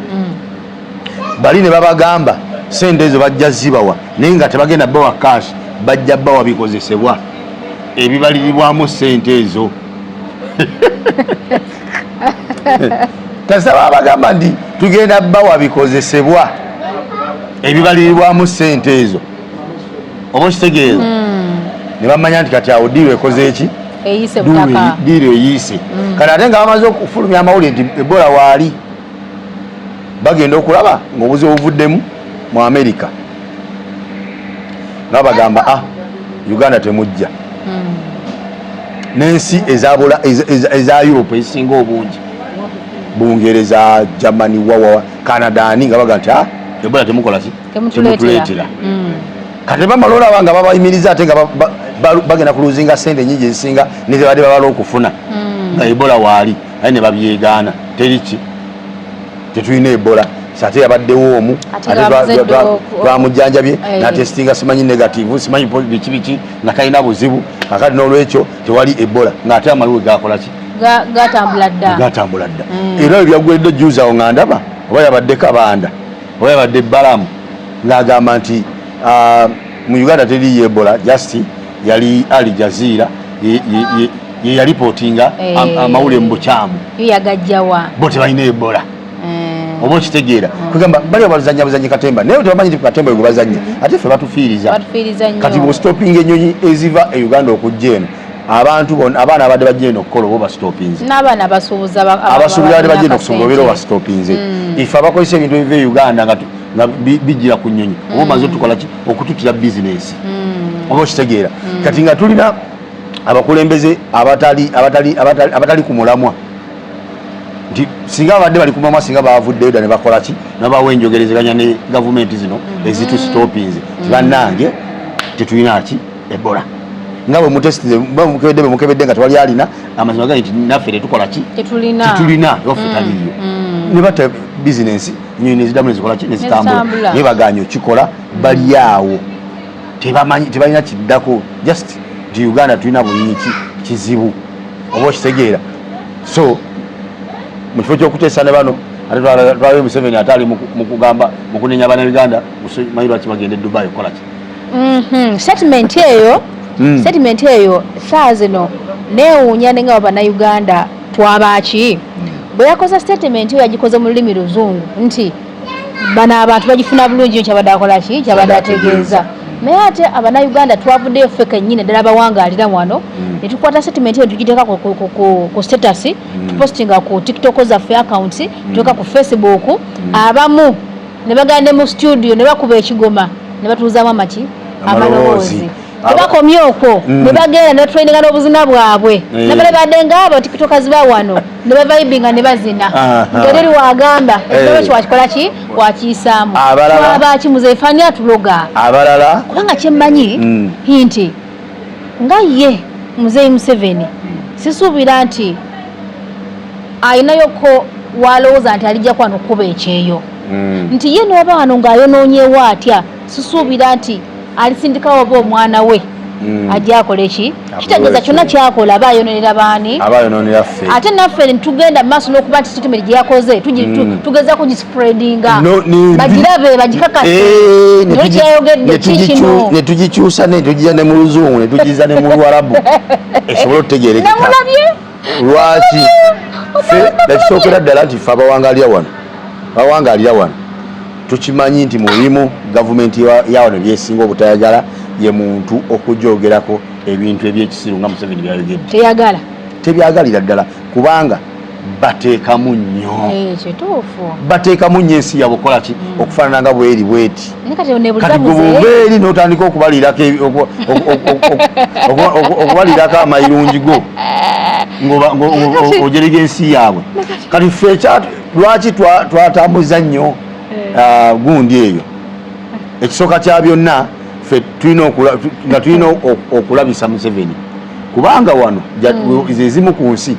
Bali ne babagamba sente ezo bajja zibawa naye nga tebagenda bawa cash, bajja bawa bikozesebwa ebibalirirwamu sente ezo. Tasaba abagamba nti tugenda bawa bikozesebwa ebibalirirwamu sente ezo oba okitegeeza ne bamanya nti kati awo diiro ekoze eki eyise butaka diiro eyise kati ate nga bamaze okufulumya amawulire nti Ebola waali bagenda okulaba ng'obuzibu obuvuddemu mu Amerika nga bagamba Uganda temujja n'ensi eza Europe ezisinga obungi Bungereza, Germany, Canada nga baga nti Ebola temukola ki temutuleetera kati bamala olaba nga babayimiriza ate nga bagenda kuluzinga sente nyingi ezisinga ne tebadde babala okufuna nga Ebola waali aye ne babyegaana teri ki tetulina Ebola ate yabaddewo omu twamujjanjabye natestinga simanyi negative simanyi biki nga talina buzibu kakati n'olwekyo tewali Ebola ng'ate amaliwe gakola ki gatambula dda era ebyaggweredde juuzi awo nga ndaba oba yabadde Kabanda oba yabadde Balamu ng'agamba nti mu Uganda teriyo Ebola just yali Al Jazeera ye yalipootinga amawulire mu bukyamu bo tebalina Ebola oba okitegeera kugamba bali abazanya bazanye katemba naye tebamanyi nti katemba gwe bazanya ate ffe batufiiriza kati bw'ostopinga ennyonyi eziva e Uganda okujja eno abantu bonna abaana abadde bajja eno okukola oba bastopinze n'abaana abasuubuza abadde bajja eno okusobola obeera obastopinze ife abakozesa ebintu ebiva e Uganda nga bijjira ku nnyonyi oba omaze otukola ki okututira bizinesi oba okitegeera kati nga tulina abakulembeze abatali ku mulamwa nti singa abadde bali ku mulamwa singa bavuddeyo dda ne bakola ki nabawa enjogerezeganya ne gavumenti zino ezitusitopinze tibannange tetulina ki Ebola nga bwe mutesitize mukebedde nga tewali alina amazima gani nti naffe tetukola ki tetulina offe taliyo ne bata bizinesi nyonyi nezidamu nezikola ki nezitambula naye baganya okikola bali awo tebalina kiddako just nti Uganda tulina buli kizibu oba okitegeera so mu kifo ky'okuteesa ne bano ate twalayo Museveni ate ali mu kugamba mu kunenya abaana Uganda manyi lwaki bagenda e Dubai okukola ki statement eyo saa zino neewuunya nenga Abannayuganda twabaki bwe yakoze statement yo yagikoze mu lulimi Luzungu nti bano abantu bagifuna bulungi kyabadde akola ki kyabadde ategeeza naye ate Abannayuganda twavuddeyo ffe kennyini ddala bawangaalira wano ne tukwata statement eyo tugiteeka ku status tupostinga ku TikTok zaffe accounts tuteeka ku Facebook abamu ne bagenda mu studio ne bakuba ekigoma ne batuuzaamu amaki amaloboozi tebakomye okwo ne bagenda ne traininga n'obuzina bwabwe nabale badde ngaabo tiktokers ba wano ne bavibinga ne bazina ngeri wagamba ekyo kyakikola ki wakiyisaamu twabaki muzeefani atuloga abalala kubanga kyemmanyi nti nga ye muzeeyi Museveni sisuubira nti ayinayoko walowooza nti alijja kwano kuba ekyeyo nti ye noba wano ng'ayonoonyewo atya sisuubira nti alisindikawo oba omwana we ajja akola eki kitegeeza kyonna kyakola aba ayononera baani ate naffe tugenda mu maaso n'okuba nti statement gye yakoze tugeza kugispreadinga bagirabe bagikakase naye kyayogedde kikino ne tugikyusa ne tugiza ne mu Luzungu ne tugiza ne mu Luwarabu esobole okutegeerekeka lwaki ffe nekisookera ddala nti ffe bawangaalira wano tukimanyi nti mulimu gavumenti ya wano byesinga obutayagala ye muntu okujoogerako ebintu ebyekisiru nga Museveni byayogedde tebyagalira ddala kubanga bateekamu nnyo bateekamu nnyo ensi yabwe okola ki okufaanana nga bweri bweti kati gwebubeeri n'otandika okubalirako amayirungi go ojerega ensi yaabwe kati ffe lwaki twatambuza nnyo gundi eyo ekisooka kya byonna ffe nga tulina okulabisa Museveni kubanga wano ezimu ku nsi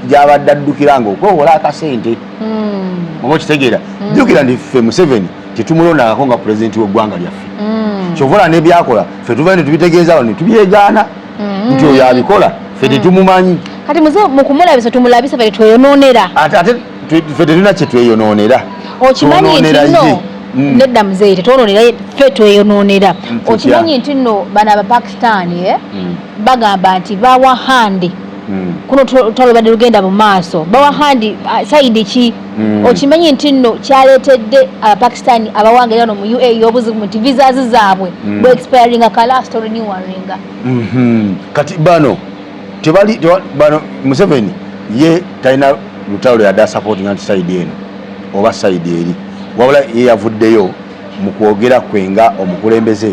gyabadde addukiranga okwewola akasente oba okitegeera jjukira nti ffe Museveni tetumulondangako nga pulezidenti w'eggwanga lyaffe kyovola n'ebyakola ffe tuvayo ne tubitegeeza wano ne tubyegaana nti oyo abikola ffe tetumumanyi kati mukumulabisa tumulabisa ffe tweyonoonera ate ffe tetulina kye tweyonoonera okimanyi nti nno nedda muzeeyi tetwonoonera ffe tweyonoonera okimanyi nti nno bano Abapakistani bagamba nti bawa handi kuno olutalo badde lugenda mu maaso bawa handi sayidi ki okimanyi nti nno kyaleetedde Abapakistani abawanga era no mu UAE obuzibu nti visas zaabwe bwe expiringa kalasito renewinga kati bano Museveni ye talina lutalo yadde supporting nti sayidi eno oba sayidi eri wabula ye yavuddeyo mu kwogera kwe nga omukulembeze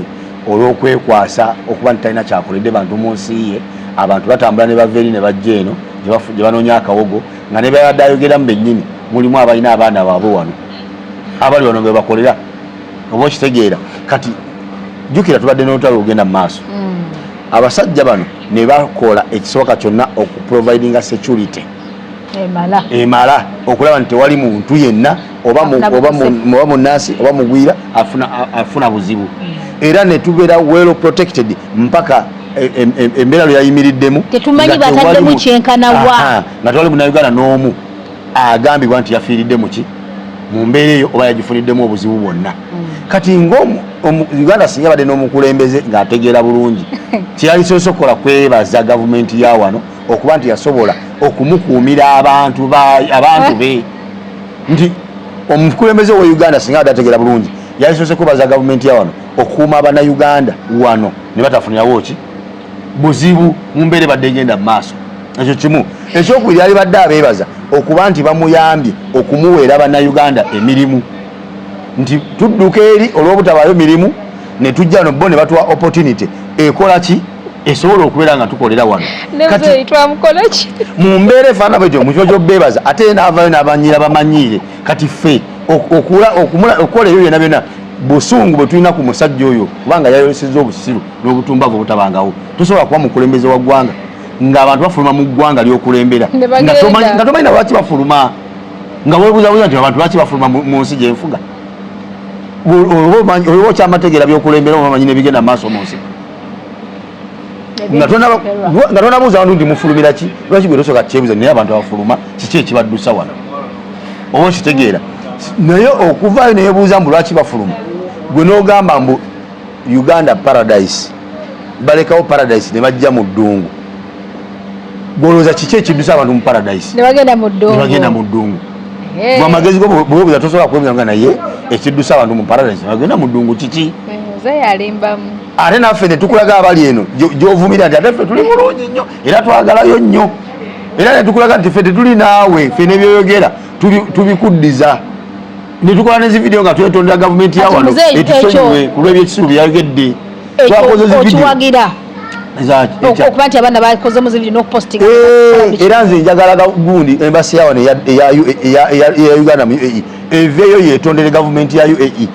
olw'okwekwasa okuba nti talina kyakoledde bantu mu nsi ye abantu batambula ne bava eri ne bajja eno gye banoonya akawogo nga ne bayadde ayogeramu bennyini mulimu abalina abaana baabwe wano abali wano be bakolera oba okitegeera kati jjukira tubadde n'olutalo olugenda mu maaso abasajja bano ne bakola ekisooka kyonna okuprovidinga security emala okulaba nti tewali muntu yenna oba munaasi oba mugwira afuna buzibu era ne tubeera well protected mpaka embeera lwe yayimiriddemu tetumanyi bataddemu kyenkanawa nga tewali munnayuganda n'omu agambibwa nti yafiiridde muki mu mbeera eyo oba yagifuniddemu obuzibu bwonna kati Uganda singa badde n'omukulembeze ng'ategeera bulungi kyali kisoose okukola kwebaza gavumenti ya wano okuba nti yasobola okumukuumira abantu be nti omukulembeze wa Uganda singa badde ategeera bulungi yali kisoose kwebaza gavumenti ya wano okukuuma Abannayuganda wano ne batafunirawo ki buzibu mu mbeera badde egenda mu maaso ekyo kimu ekyokubiri yali badde abeebaza okuba nti bamuyambye okumuweera Abannayuganda emirimu nti tudduka eri olw'obutabaayo mirimu ne tujja no bo ne batuwa opportunity ekola ki esobola okubeera nga tukolera wano kati twamukola ki mu mbeera efaana bwetyo mu kifo ky'obeebaza ate n'avaayo n'abanyiira bamanyiire kati ffe okukola ebyo byonna byonna busungu bwe tulina ku musajja oyo kubanga yayolesezza obusiru n'obutumbavu obutabangawo tosobola kuba mukulembeze wa ggwanga ng'abantu bafuluma mu ggwanga ly'okulembera nga tomanyi na lwaki bafuluma nga weebuuzabuuza nti abantu lwaki bafuluma mu nsi gyenfuga olwoba okyamategeera byokulembera obamanyi nebigenda maaso mu nsi nga tonabuuza abantu nti mufulumira ki lwaki gwe tosooka kyebuuza naye abantu abafuluma kiki ekibaddusa wano oba okitegeera naye okuvaayo neyebuuza mbu lwaki bafuluma gwe n'ogamba mbu Uganda paradise balekawo paradise ne bajja mu ddungu goloza kiki ekiddusa abantu mu paradise ne bagenda mu ddungu bwamagezi go bwebuza tosobola kwemera naye ekiddusa abantu mu paradise bagenda mu ddungu kiki ate naffe ne tukulaga abali eno gy'ovumira nti ate ffe tuli bulungi nnyo era twagalayo nnyo era ne tukulaga nti ffe tetuli naawe ffe nebyoyogera tubikuddiza ne tukola n'ezividiyo nga twetondera gavumenti ya wano etusonyiwe ku lw'ebyekisiru byayogedde twakoze zividiyo okuba nti abaana bakozemu zividiyo n'okupostinga era nze njagala gundi embasi ya wano eya Uganda mu UAE eveeyo yeetondere gavumenti ya UAE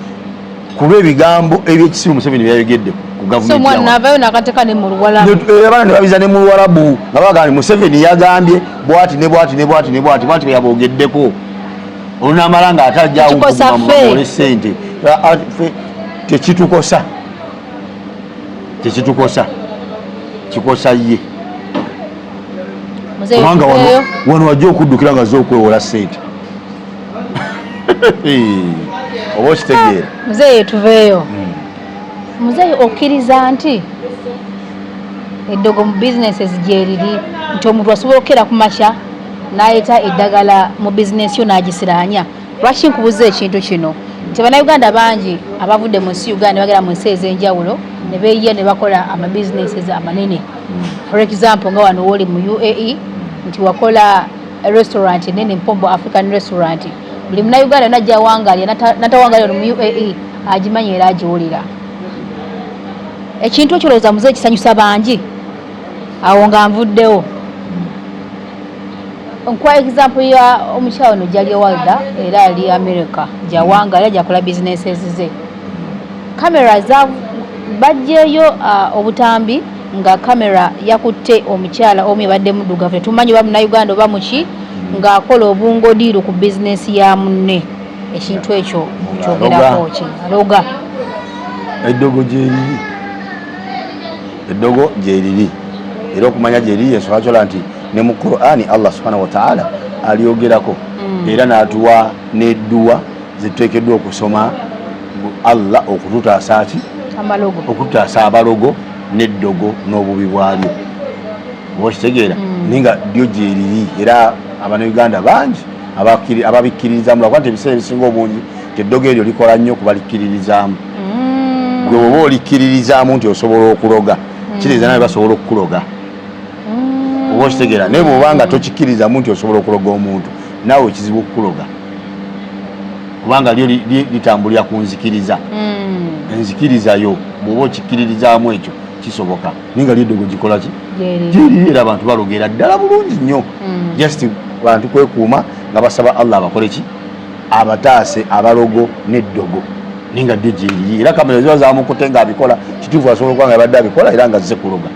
ku lw'ebigambo ebyekisiru Museveni byayogedde ku gavumentiabaana ne babiza ne mu Luwarabu nga bagamba nti Museveni yagambye bwati ne bwati ne bwati ne bwati bwati yabogeddeko olunamala nga atajjaole ssente tekitukosa kikosa ye kubanga wano wajja okuddukira nga zo okwewola ssente oba okitegeera muzeeyi tuveeyo muzeeyi okkiriza nti eddogo mu bizinesi gyeriri nti omuntu asobola okukera ku makya n'ayeta eddagala mu bizinesi yo n'agisiraanya lwaki nkubuza ekintu kino nti bannayuganda bangi abavudde mu nsi Uganda bagera mu nsi ez'enjawulo ne beeyiya ne bakola amabizinesi amanene for example nga wano woli mu UAE nti wakola restaurant nene Mpombo African restaurant buli munnayuganda najja wangalya natawangalya mu UAE agimanya era agiwulira ekintu ekyo lowooza muzeeyi kisanyusa bangi awo nga nvuddewo nkwa example ya omukyala ono Jalya Walda era ali America jawangalya jakola businesses ze kamera za bajjeyo obutambi nga kamera yakutte omukyala omu yabadde muddugavu tumanyi ba munnayuganda oba muki ng'akola obungodiiro ku bizinesi ya munne ekintu ekyo kyogerako ki aloga eddogo gyeriri era okumanya gyeriri ensonga kyola nti ne mu Qur'ani Allah subhanahu wa ta'ala alyogerako era n'atuwa n'edduwa zituteekeddwa okusoma Allah okututaasa ki okututaasa abalogo n'eddogo n'obubi bwalyo oba okitegeera naye nga ddyo gyeriri era Abannayuganda bangi ababikkiririzaamu lwakuba nti ebiseera ebisinga obungi eddogo eryo likola nnyo okubalikiririzaamu gwe oba olikkiririzaamu nti osobola okuloga kiriza nawe basobola okukuloga oba okitegeera naye bw'obanga tokikkirizamu nti osobola okuloga omuntu naawe ekizibu okukuloga kubanga lyo litambulira ku nzikiriza enzikirizayo bw'oba okikkiririzaamu ekyo kisoboka naye nga lyeddogo gikola ki gyeriri era abantu balogera ddala bulungi nnyo just bantu kwekuuma nga basaba Allah abakole ki abataase abalogo n'eddogo naye nga ddyo gyeriri era kamera ziba zamukute nga abikola kituufu asobola okuba nga yabadde abikola era nga zze kuloga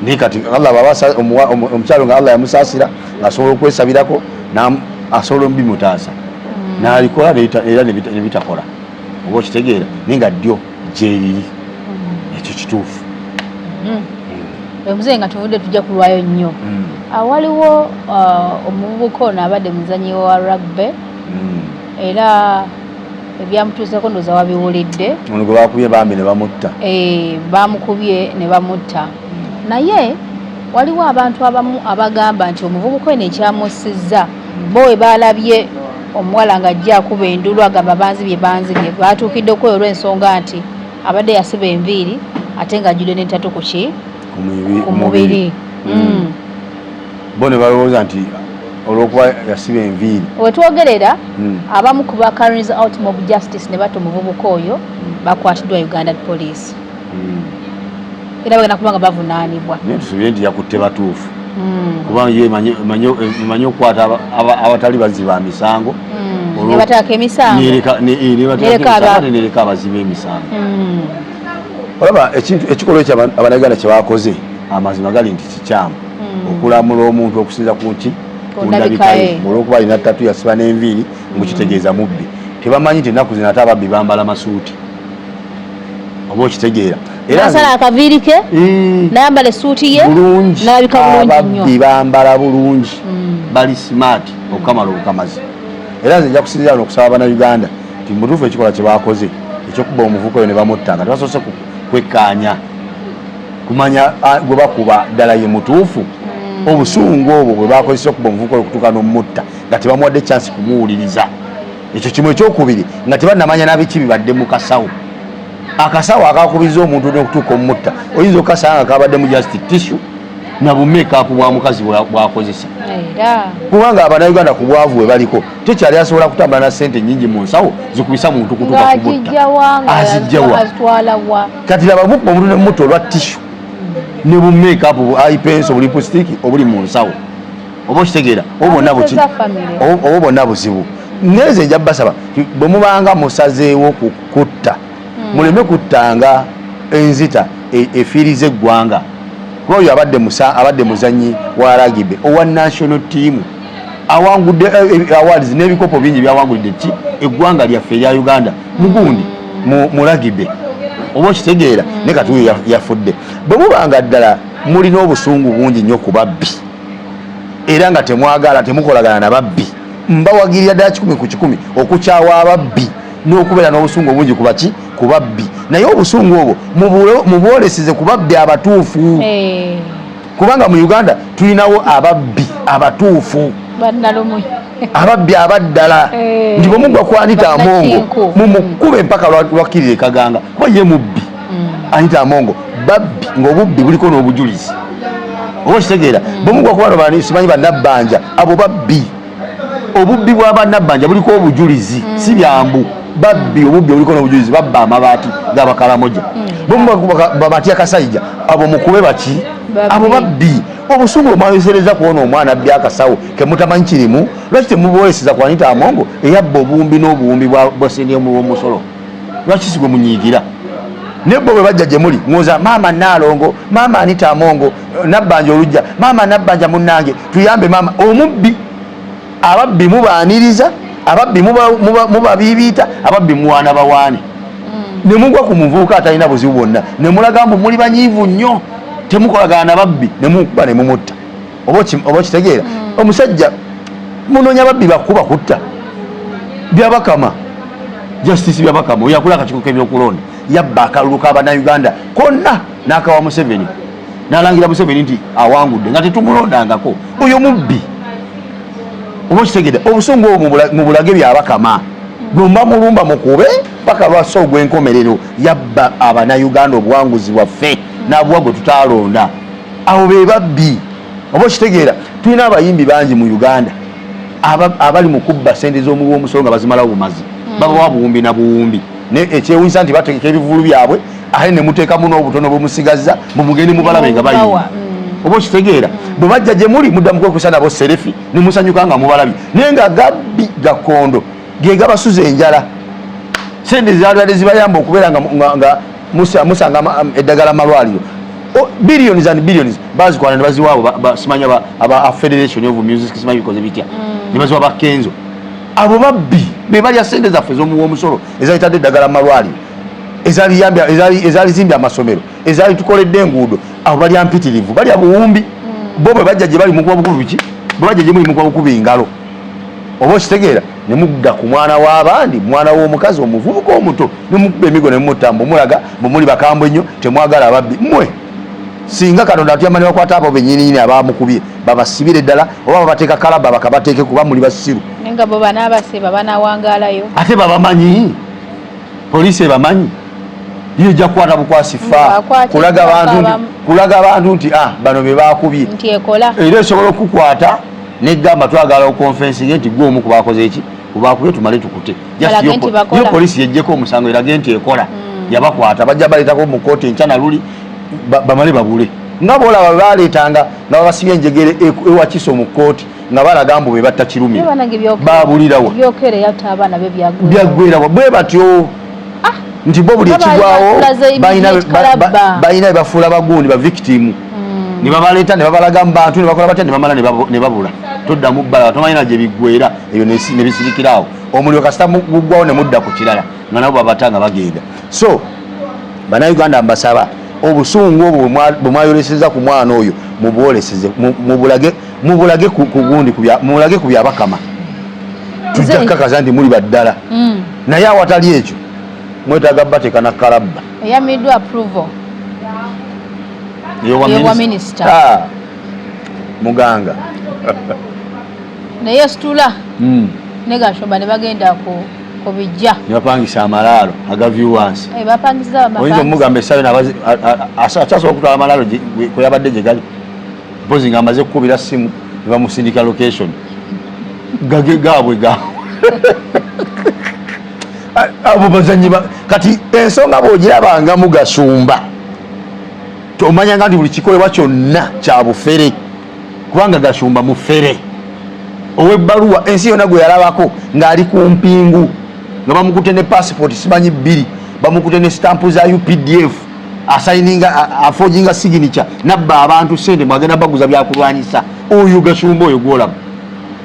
naye kati Allah omukyalo nga Allah yamusaasira ng'asobola okwesabirako asobola omubimutaasa n'alikola era ne bitakola oba okitegeera naye nga ddyo gyeriri ekyo kituufu omuzeeyi nga tuvudde tujja kulwayo nnyo waliwo omuvubuka ono abadde muzanyi wa rugby era ebyamutuuseko ndooza wabiwulidde ono gwe bakubye bambi ne bamutta bamukubye ne bamutta naye waliwo abantu abamu abagamba nti omuvubuka ono ekyamussizza bo we balabye omuwala nga ajja akuba endulu agamba banzibye batuukidde okweyo olw'ensonga nti abadde yasiba enviiri ate nga ajjudde n'entatu ku mubiri bo ne balowooza nti olw'okuba yasiba enviiri wetwogerera abamu ku ba carries out mob justice ne batta omuvubuka oyo bakwatiddwa Uganda police era bagenda kuba nga bavunaanibwa naye tusobye nti yakutte batuufu kubanga ye emanyi okukwata abatali baziba misango nebataka emisango nereka abaziba emisango olaba ekikolwa ekyo Abannayuganda kye bakoze amazima gali nti kikyamu okulamula omuntu okusinza ku nki kundabikaye olwokuba alina ttatu yasiba n'enviiri mukitegeeza mubbi tebamanyi nti ennaku zino ate ababbi bambala masuuti oba okitegeera asala akaviiri ke nayambala essuuti ye nalabika bulungi nnyo ababbi bambala bulungi bali smart okukamala obukamazi era nze nja kusinzira n'okusaba Abannayuganda nti mutuufu ekikola kye bakoze ekyokuba omuvubuka oyo ne bamutta nga tebasoose kwekkaanya kumanya gwe bakuba ddala ye mutuufu obusungu obwo bwe bakozesa okuba omuvubuka okutuuka n'omutta nga tebamuwadde chance kumuwuliriza. Ekyo kimu. Ekyokubiri nga tebannamanya nabiki bibadde mu kasawo. Akasawo akakubiza omuntu n'okutuuka omutta oyinza okasanga nga kabadde mu just tissue na bumeekaapu bwa mukazi bwakozesa. Kubanga Abannayuganda ku bwavu bwe baliko tekyali asobola kutambula na ssente nnyingi mu nsawo zikubisa muntu kutuuka ku mutta. Azijjawa. Kati laba mukka omuntu n'emutta olwa tissue ne bumeekaapu aipenso buli lipusitiki obuli mu nsawo. Oba okitegeera obo bonna buzibu. Neze nja basaba bwe mubanga musazeewo kukutta muleme kuttanga enzita efiiriza eggwanga. Oyo abadde muzanyi wa rugby owa national team awangudde awards n'ebikopo bingi byawangulidde ki eggwanga lyaffe erya Uganda mugundi mu rugby. Oba okitegeera ne kati oyo yafudde. Bwe mubanga ddala mulina obusungu bungi nnyo ku babbi era nga temwagala temukolagana na babbi, mbawagirira ddala 10 ku 10 okukyawa ababbi n'okubeera n'obusungu obungi ku babbi. Naye obusungu obwo mubwoleseze ku babbi abatuufu. Kubanga mu Uganda tulinawo ababbi abatuufu, ababbi abaddala. Nti bwe mugwa ku Anita Amongo mumukube mpaka lwakkirire Kaganga kuba ye mubbi. Anita Amongo babbi ng'obubbi buliko n'obujulizi. Oba okitegeera bwe mugwa ku bano bani simanyi bannabbanja abo babbi. Obubbi bwa bannabbanja buliko obujulizi si byambu. Babbi obubbi obuliko n'obujulizi babba amabaati g'Abakalamoja. Bwe mugwa babati akasayija abo mukube baki abo babbi. Obusungu omwayosereza kuona omwana abbi akasawo kemutamanyi kirimu lwaki temubwoleseza ku Anita Amongo eyabba obuwumbi n'obuwumbi bwasendemu bw'omusolo. Lwaki sigwe munyiigira nebbo bwe bajja gye muli ngoza maama Nalongo maama Anita Amongo nabbanja olujja maama nabbanja munnange tuyambe maama. Omubbi ababbi mubaaniriza ababbi mubabiibiita ababbi muwaana bawaane. Ne mugwa ku muvubuka atalina buzibu bwonna ne mulaga mbu muli banyiivu nnyo temukolagana na babbi ne mukuba ne mumutta. Oba kitegeera omusajja munoonya babbi bakuba kutta byabakama justice byabakama oyo akola akakiiko k'ebyokulonda yabba akalulu k'Abannayuganda konna n'akawa Museveni n'alangira Museveni nti awangudde nga tetumulondangako oyo mubbi. Oba kitegeera obusungu obwo mu bulage byabakama gomba mulumba mukube paka lwaso ogw'enkomerero yabba Abannayuganda obuwanguzi bwaffe n'abuwa gwe tutaalonda. Abo be babbi. Oba kitegeera tulina abayimbi bangi mu Uganda abali mu kubba ssente z'omuwi w'omusolo nga bazimalawo bumazi babawa buwumbi na buwumbi. Ekyewunyisa nti bategeka ebivulu byabwe ate ne muteekamu n'obutono bwe musigaza mumugende mubalabe nga bayimba. Oba kitegeera bwe bajja gye muli mudda mukwekusa nabo serefi ne musanyuka nga mubalabye naye nga gabbi gakondo ge gabasuza enjala. Sente zaalwadde zibayamba okubeera nga musanga eddagala malwaliro billions and billions bazikwana ne baziwaabo simanya aba Federation of Music simanyi bikoze bitya ne baziwa bakenzo. Abo babbi be balya sente zaffe z'omuwa omusolo ezayitadde eddagala malwaliro ezali zimbye amasomero ezali tukoledde enguudo. Abo balya mpitirivu balya buwumbi. Bo bwe bajja gye bali mukuba bukubi biki bwe bajja gye muli mukuba bukubi ngalo. Oba okitegeera ne mugga ku mwana w'abandi mwana w'omukazi omuvubuka omuto ne mukuba emigo ne mumutambo mulaga muli bakambwe nnyo temwagala ababbi mmwe. Singa Katonda atuyamba ne bakwata abo bennyininyini abamukubye babasibire ddala oba babateeka kalaba bakabateeke kuba muli basiru. Nenga bo banaabasiba banawangaalayo ate babamanyi poliisi ebamanyi yejja kukwata bukwasifa kulaga abantu nti bano be bakubye era esobola okukwata negamba twagala okonfensinga nti gwe omu kubakoze eki kubakubye tumale tukute. Yo poliisi yejjeko omusango erage nti ekola yabakwata bajja baleetako mu kooti enkyana luli bamale babule nga boolaba baleetanga nga babasibye enjegere ewakiso mu kooti nga balaga mbu be batta kirumye babulirawo byaggwerawo bwe batyo nti bo buli ekigwawo balina be bafuula bagundi ba victim ne babaleeta ne babalaga mu bantu ne bakola batya ne bamala ne babula. Toddamu bbala tomanyina gye biggwera ebyo ne bisirikirawo omuliro kasita guggwawo ne mudda ku kirala nga nabo babatanga bagenda. So Bannayuganda mbasaba obusungu obwo bwe mwayoleseza ku mwana oyo mubwoleseze mubulage ku gundi mubulage ku byabakama. Tujja kukakaza nti muli baddala naye awatali ekyo mwetaaga bateeka na kalabba eyamiddwa approval ewa minister. muganga naye situla ne Gashumba ne bagenda ku bijja ne bapangisa amalaalo aga viewers bapangisa oyinza omugamba esayo akyasobola okutwala amalaalo kwe yabadde gye gali mpozi nga amaze kukubira simu ne bamusindika location gaabwe abo bazanyi kati ensonga bw'ogirabanga mu Gashumba omanyanga nti buli kikolebwa kyonna kya bufere kubanga Gashumba mufere ow'ebbaluwa ensi yonna gwe yalabako ng'ali ku mpingu nga bamukute ne passport simanyi 2 bamukute ne stampu za UPDF asayininga afojinga signature nabba abantu sente mwagenda baguza byakulwanyisa oyo Gashumba oyo gwolaba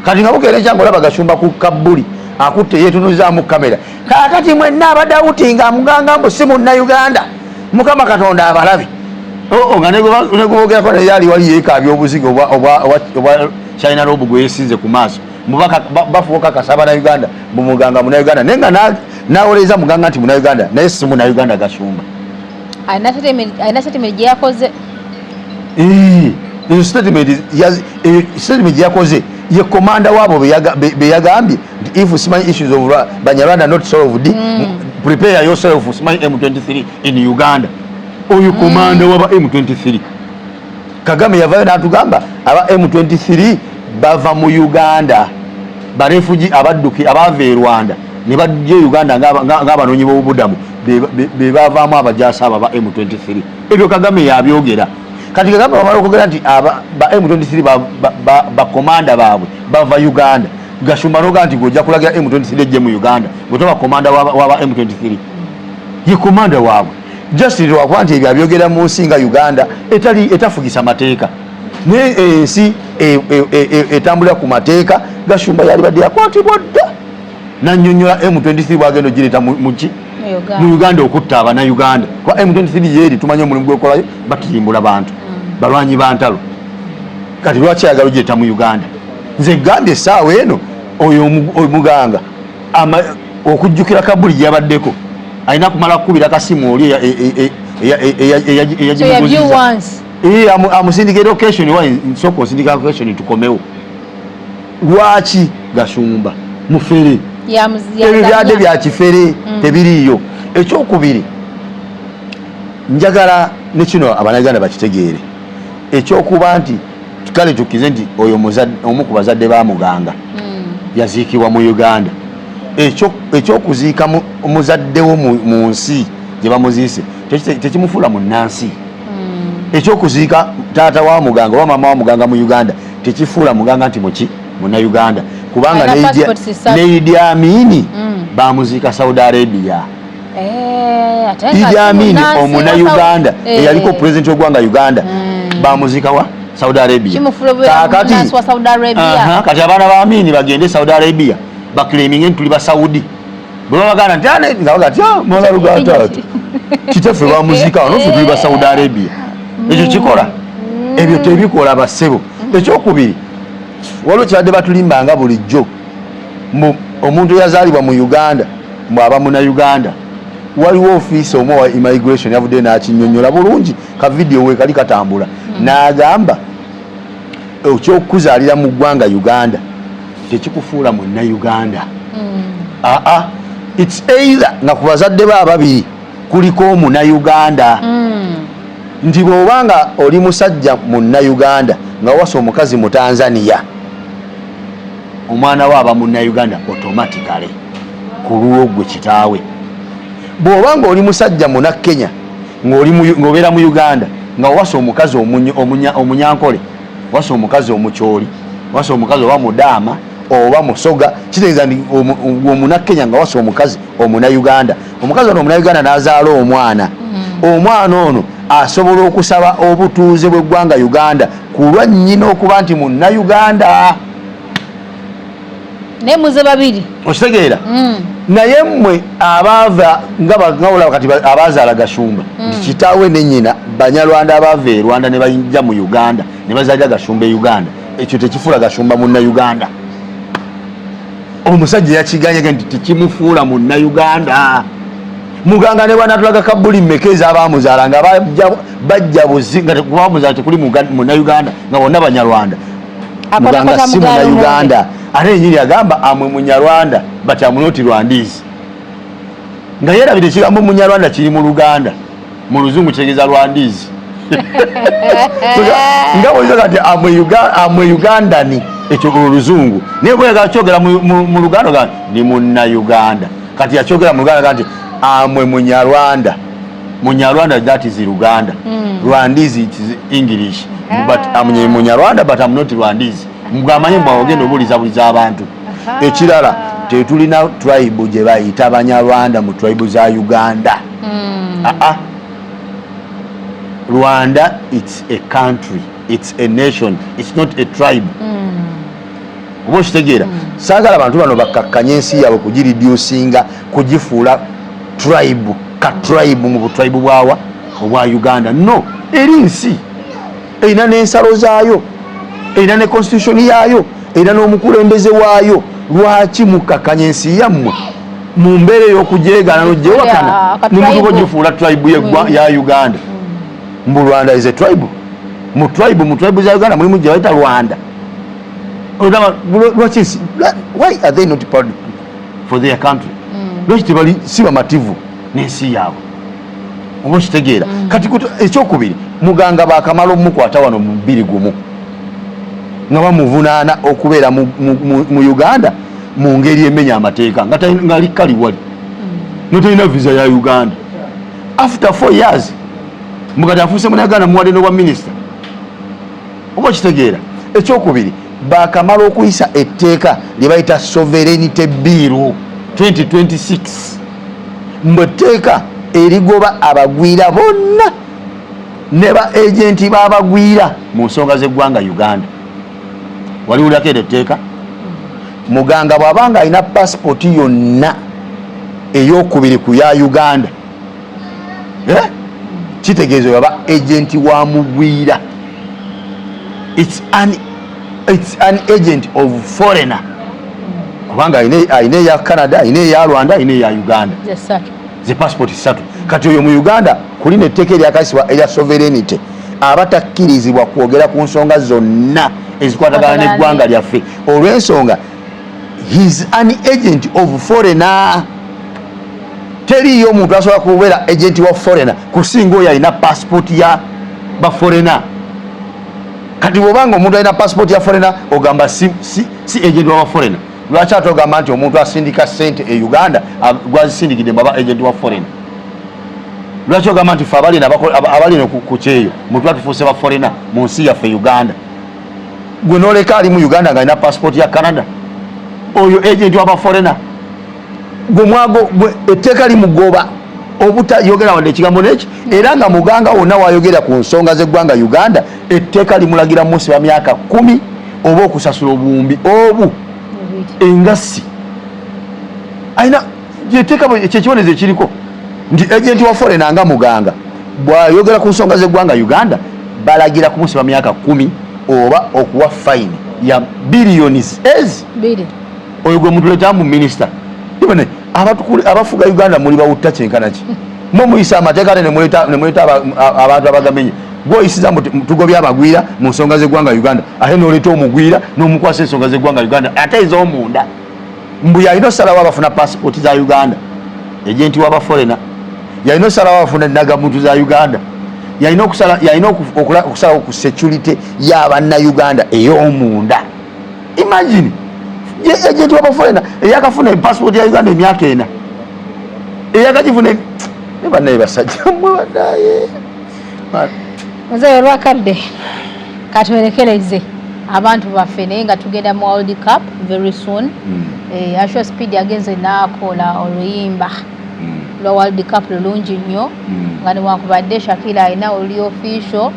kati nga bukeera enkyango olaba Gashumba ku kabbuli akutte yeetunuzaamu kamera kaakati mwenna abadawuti nga muganga mbu si Munnayuganda Mukama Katonda abalabi nga negwogerako naye ali wali yeekaabya obuzigo obwa China Rob gwe yeesinze ku maaso bafuuka kakasa Bannayuganda muganga Munnayuganda naye nga nawoleza muganga nti Munnayuganda naye si Munnayuganda Gashumba alina statement gye yakoze statement gye yakoze ye komanda waabo be yagambye nti if simanyi issues of Banyarwanda not solved prepare yourself simanyi M23 in Uganda oyo komanda waba M23 Kagame yavayo n'atugamba aba M23 bava mu Uganda barefugi abadduki abava e Rwanda ne bajja Uganda ng'abanoonyi b'obubudamu be bavaamu abajaasa aba M23 ebyo Kagame yabyogera kati Kagame bamala okwogera nti ba M23 bakomanda baabwe bava Uganda Gashumba n'ogamba nti gojja kulagira M23 ejje mu Uganda bwetoba komanda waba M23 ye komanda waabwe just lwakuba nti ebyo abyogera mu nsi nga Uganda etafugisa mateeka naye ensi etambulira ku mateeka Gashumba yali badde yakwatibwa dda nannyonnyola M23 bwagenda ogireeta muki mu Uganda okutta Abannayuganda kuba M23 yeeri tumanye omulimu gwekolayo batirimbula bantu balwanyi bantalo kati lwaki ayagala ogireeta mu Uganda nze gambye essaawa eno oyo omuganga okujjukira kabuli gye yabaddeko alina kumala kukubira kasimu oli eyagimuguziza amusindika location nsooka osindika location tukomewo lwaki Gashumba mufere ebyo byadde bya kifere tebiriiyo ekyokubiri njagala ne kino Abannayuganda bakitegeere ekyokuba nti kale tukize nti oyo omu ku bazadde ba muganga yaziikibwa mu Uganda ekyokuziika omuzaddewo mu nsi gye bamuziise tekimufuula munnansi ekyokuziika taata wa muganga oba mama wa muganga mu Uganda tekifuula muganga nti muki Munnayuganda kubanga ne Idi Amini bamuziika Saudi Arabia Idi Amini Omunnayuganda eyaliko pulezidenti w'eggwanga Uganda bamuziika wa Saudi Arabia kati abaana ba Amini bagende Saudi Arabia bakleminge nti tuli ba Saudi bwe babagana nti nga bagati mwala lugataatu kitaffe bamuziika wano ffe tuli ba Saudi Arabia ekyo kikola ebyo tebikola bassebo ekyokubiri waliwo kyabadde batulimbanga bulijjo omuntu eyazaalibwa mu Uganda mwaba Munnayuganda waliwo ofiisi omu wa immigration yavudde n'akinnyonnyola bulungi ka vidiyo we kali katambula n'agamba ekyokuzaalira mu ggwanga Uganda tekikufuula Munnayuganda it's either nga ku bazadde ba ababiri kuliko Munnayuganda nti bw'obanga oli musajja Munnayuganda nga wasa omukazi mu Tanzania omwana we aba Munnayuganda automatically ku lulwo gwe kitaawe bw'obanga oli musajja Munnakenya ng'obeera mu Uganda nga wasa omukazi omunyankole wasa omukazi omukyoli wasa omukazi oba Mudaama oba Musoga kitegeeza nti Omunnakenya nga wasa omukazi Omunnayuganda omukazi ono Omunnayuganda n'azaala omwana omwana ono asobola okusaba obutuuze bw'eggwanga Uganda ku lwa nnyina okuba nti Munnayuganda naye muze babiri okitegeera naye mmwe abaava ngawolaba kati abazaala Gashumba nti kitaawe ne nnyina Banyarwanda abaava e Rwanda ne bajja mu Uganda ne bazaalira Gashumba e Uganda ekyo tekifuula Gashumba Munnayuganda omusajja yakiganyage nti tekimufuula Munnayuganda muganga ne banatulaga kabuli mmekeza abamuzaala nga bajja buzi nga kubamuzaala tekuli Munnayuganda nga bonna Banyarwanda. Muganga si Munnayuganda ate enyiri agamba amwe Munyarwanda but amunoti Rwandizi nga yerabire ekigambo Munyarwanda kiri mu Luganda mu Luzungu kitegeeza Rwandizi nga bwoyiza kati amwe Ugandani ekyo ku Luzungu naye bwe yakyogera mu Luganda ga ni Munnayuganda kati yakyogera mu Luganda nti amwe Munyarwanda. Munyarwanda that is Luganda. Rwandizi it is English. But amwe Munyarwanda but I'm not Rwandizi. Mugamanye mwogendo buliza abantu. Ekirala tetulina tribe gye bayita Banyarwanda mu tribe za Uganda. Rwanda it's a country, it's a nation, it's not a tribe. Obo kitegeera saagala abantu bano bakkakkanya ensi yaabwe kugiriducinga kugifuula tribe ka tribe mu butribe bwawa obwa Uganda. No, eri nsi erina n'ensalo zaayo, erina ne constitution yaayo, erina n'omukulembeze waayo. Lwaki mukkakkanya ensi yammwe mu mbeera y'okujeegana n'ogyewakana nemutuba gifuula tribe ya Uganda? Mbu Rwanda is a tribe. Mu tribe za Uganda mulimu gye bayita Rwanda. Why are they not proud for their country? Lwaki tebali si bamativu n'ensi yaabwe? Oba kitegeera kati ekyokubiri muganga baakamala omukwata wano mu 2021 nga bamuvunaana okubeera mu Uganda mu ngeri emenya amateeka nga ali kaliwali notalina visa ya Uganda. After 4 years mugati afuuse Munnayuganda muwadde n'obwa minisita. Oba kitegeera ekyokubiri baakamala okuyisa etteeka lye bayita Sovereignty Bill 2026 mbweteeka erigoba abagwira bonna ne ba agenti b'abagwira mu nsonga z'eggwanga Uganda. Wali ulako etteeka muganga bw'abanga alina pasipoti yonna ey'okubiri ku ya Uganda kitegeeza yaba agenti wa mugwira. It's an agent of foreigner kubanga aine ya Canada, aine ya Rwanda, aine ya Uganda. Yes sir. Ze passport 3 kati oyo mu Uganda kuline etteka eryakayisibwa erya sovereignty abatakkirizibwa kwogera ku nsonga zonna ezikwatagana n'eggwanga lyaffe. Olw'ensonga he's an agent of foreigner. Teriyo omuntu asobola kubeera agent wa foreigner kusinga oyo alina passport ya ba foreigner. Kati bw'obanga omuntu alina passport ya foreigner ogamba si agent wa foreigner. Lwaki ate ogamba nti omuntu asindika ssente e Uganda gwazisindikidde baba agent wa foreigner? Lwaki ogamba nti fe abalina ku kyeyo muntu atufuuse ba foreigner mu nsi yaffe Uganda? Gwe n'oleka ali mu Uganda ng'alina passport ya Canada oyo agent wa ba foreigner. Gwe mwago etteeka limugoba obutayogera wadde ekigambo n'eki era nga muganga wonna wayogera ku nsonga z'eggwanga Uganda etteeka limulagira munsi wa myaka 10 oba okusasula obuwumbi obu engasi aina etteeka ekyekibonezo ekiriko nti agenti wa foreigner nga muganga bw'ayogera ku nsonga z'eggwanga Uganda balagira ku munsi wa myaka 10 oba okuwa fine ya billions oyo gwe mutuleeta mu minister. Ibone abafuga Uganda muli bawutta kyenkana ki mwe muyisa amateeka ne muleta abantu abagamenye gwoyisiza tugobya abagwira mu nsonga z'eggwanga Uganda ate n'oleta omugwira n'omukwasa ensonga z'eggwanga Uganda ate ez'omunda mbu yalina osalawo abafuna passport za Uganda agenti waba foreigner yalina osalawo abafuna nagamuntu za Uganda yalina okusalawo ku security y'Abannayuganda ey'omunda. Imagine agent waba foreigner eyakafuna passport ya Uganda emyaka 4 eyakagifuna ne bannaye basajja mwe banaye nze olwakadde katwerekereze abantu baffe naye nga tugenda mu World Cup very soon. Asho Speed yagenze nakola oluyimba lwa World Cup lulungi nnyo nga newankubadde Shakira alina oli official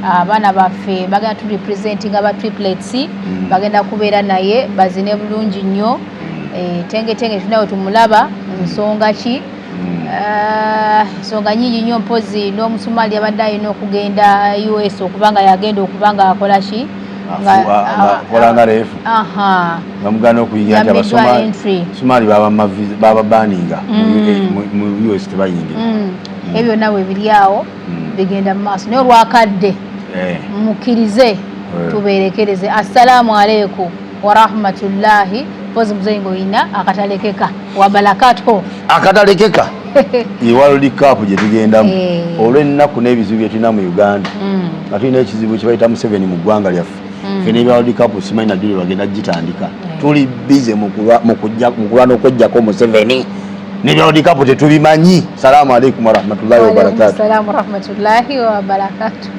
abaana baffe bagenda tu representing aba triplets bagenda kubeera naye bazine bulungi nnyo. Tenge tunawe tumulaba nsonga ki nsonga nyingi nnyo mpozi n'omusumali abadde alina okugenda US okubanga yagenda okubanga akola ki akolanga refu bamugana okuyiga nti abasomali baba baninga mu US tebayingira ebyo nawe biri awo bigenda mu maaso naye olwakadde mukkirize tubeerekereze. Assalamu alaikum warahmatullahi. Pozi mzengo ina akatalekeka wabalakato akatalekeka World Cup gye tugendamu olw'ennaku n'ebizibu bye tulina mu Uganda nga tulina ekizibu kye bayita Museveni mu ggwanga lyaffe ffe ne World Cup simanyi nadduli bagenda gitandika tuli bize mu kulwana okweggyaku Museveni ne World Cup tetubimanyi. Salaamu alaikum warahmatullahi wabarakatuh. Salaamu warahmatullahi wabarakatuh.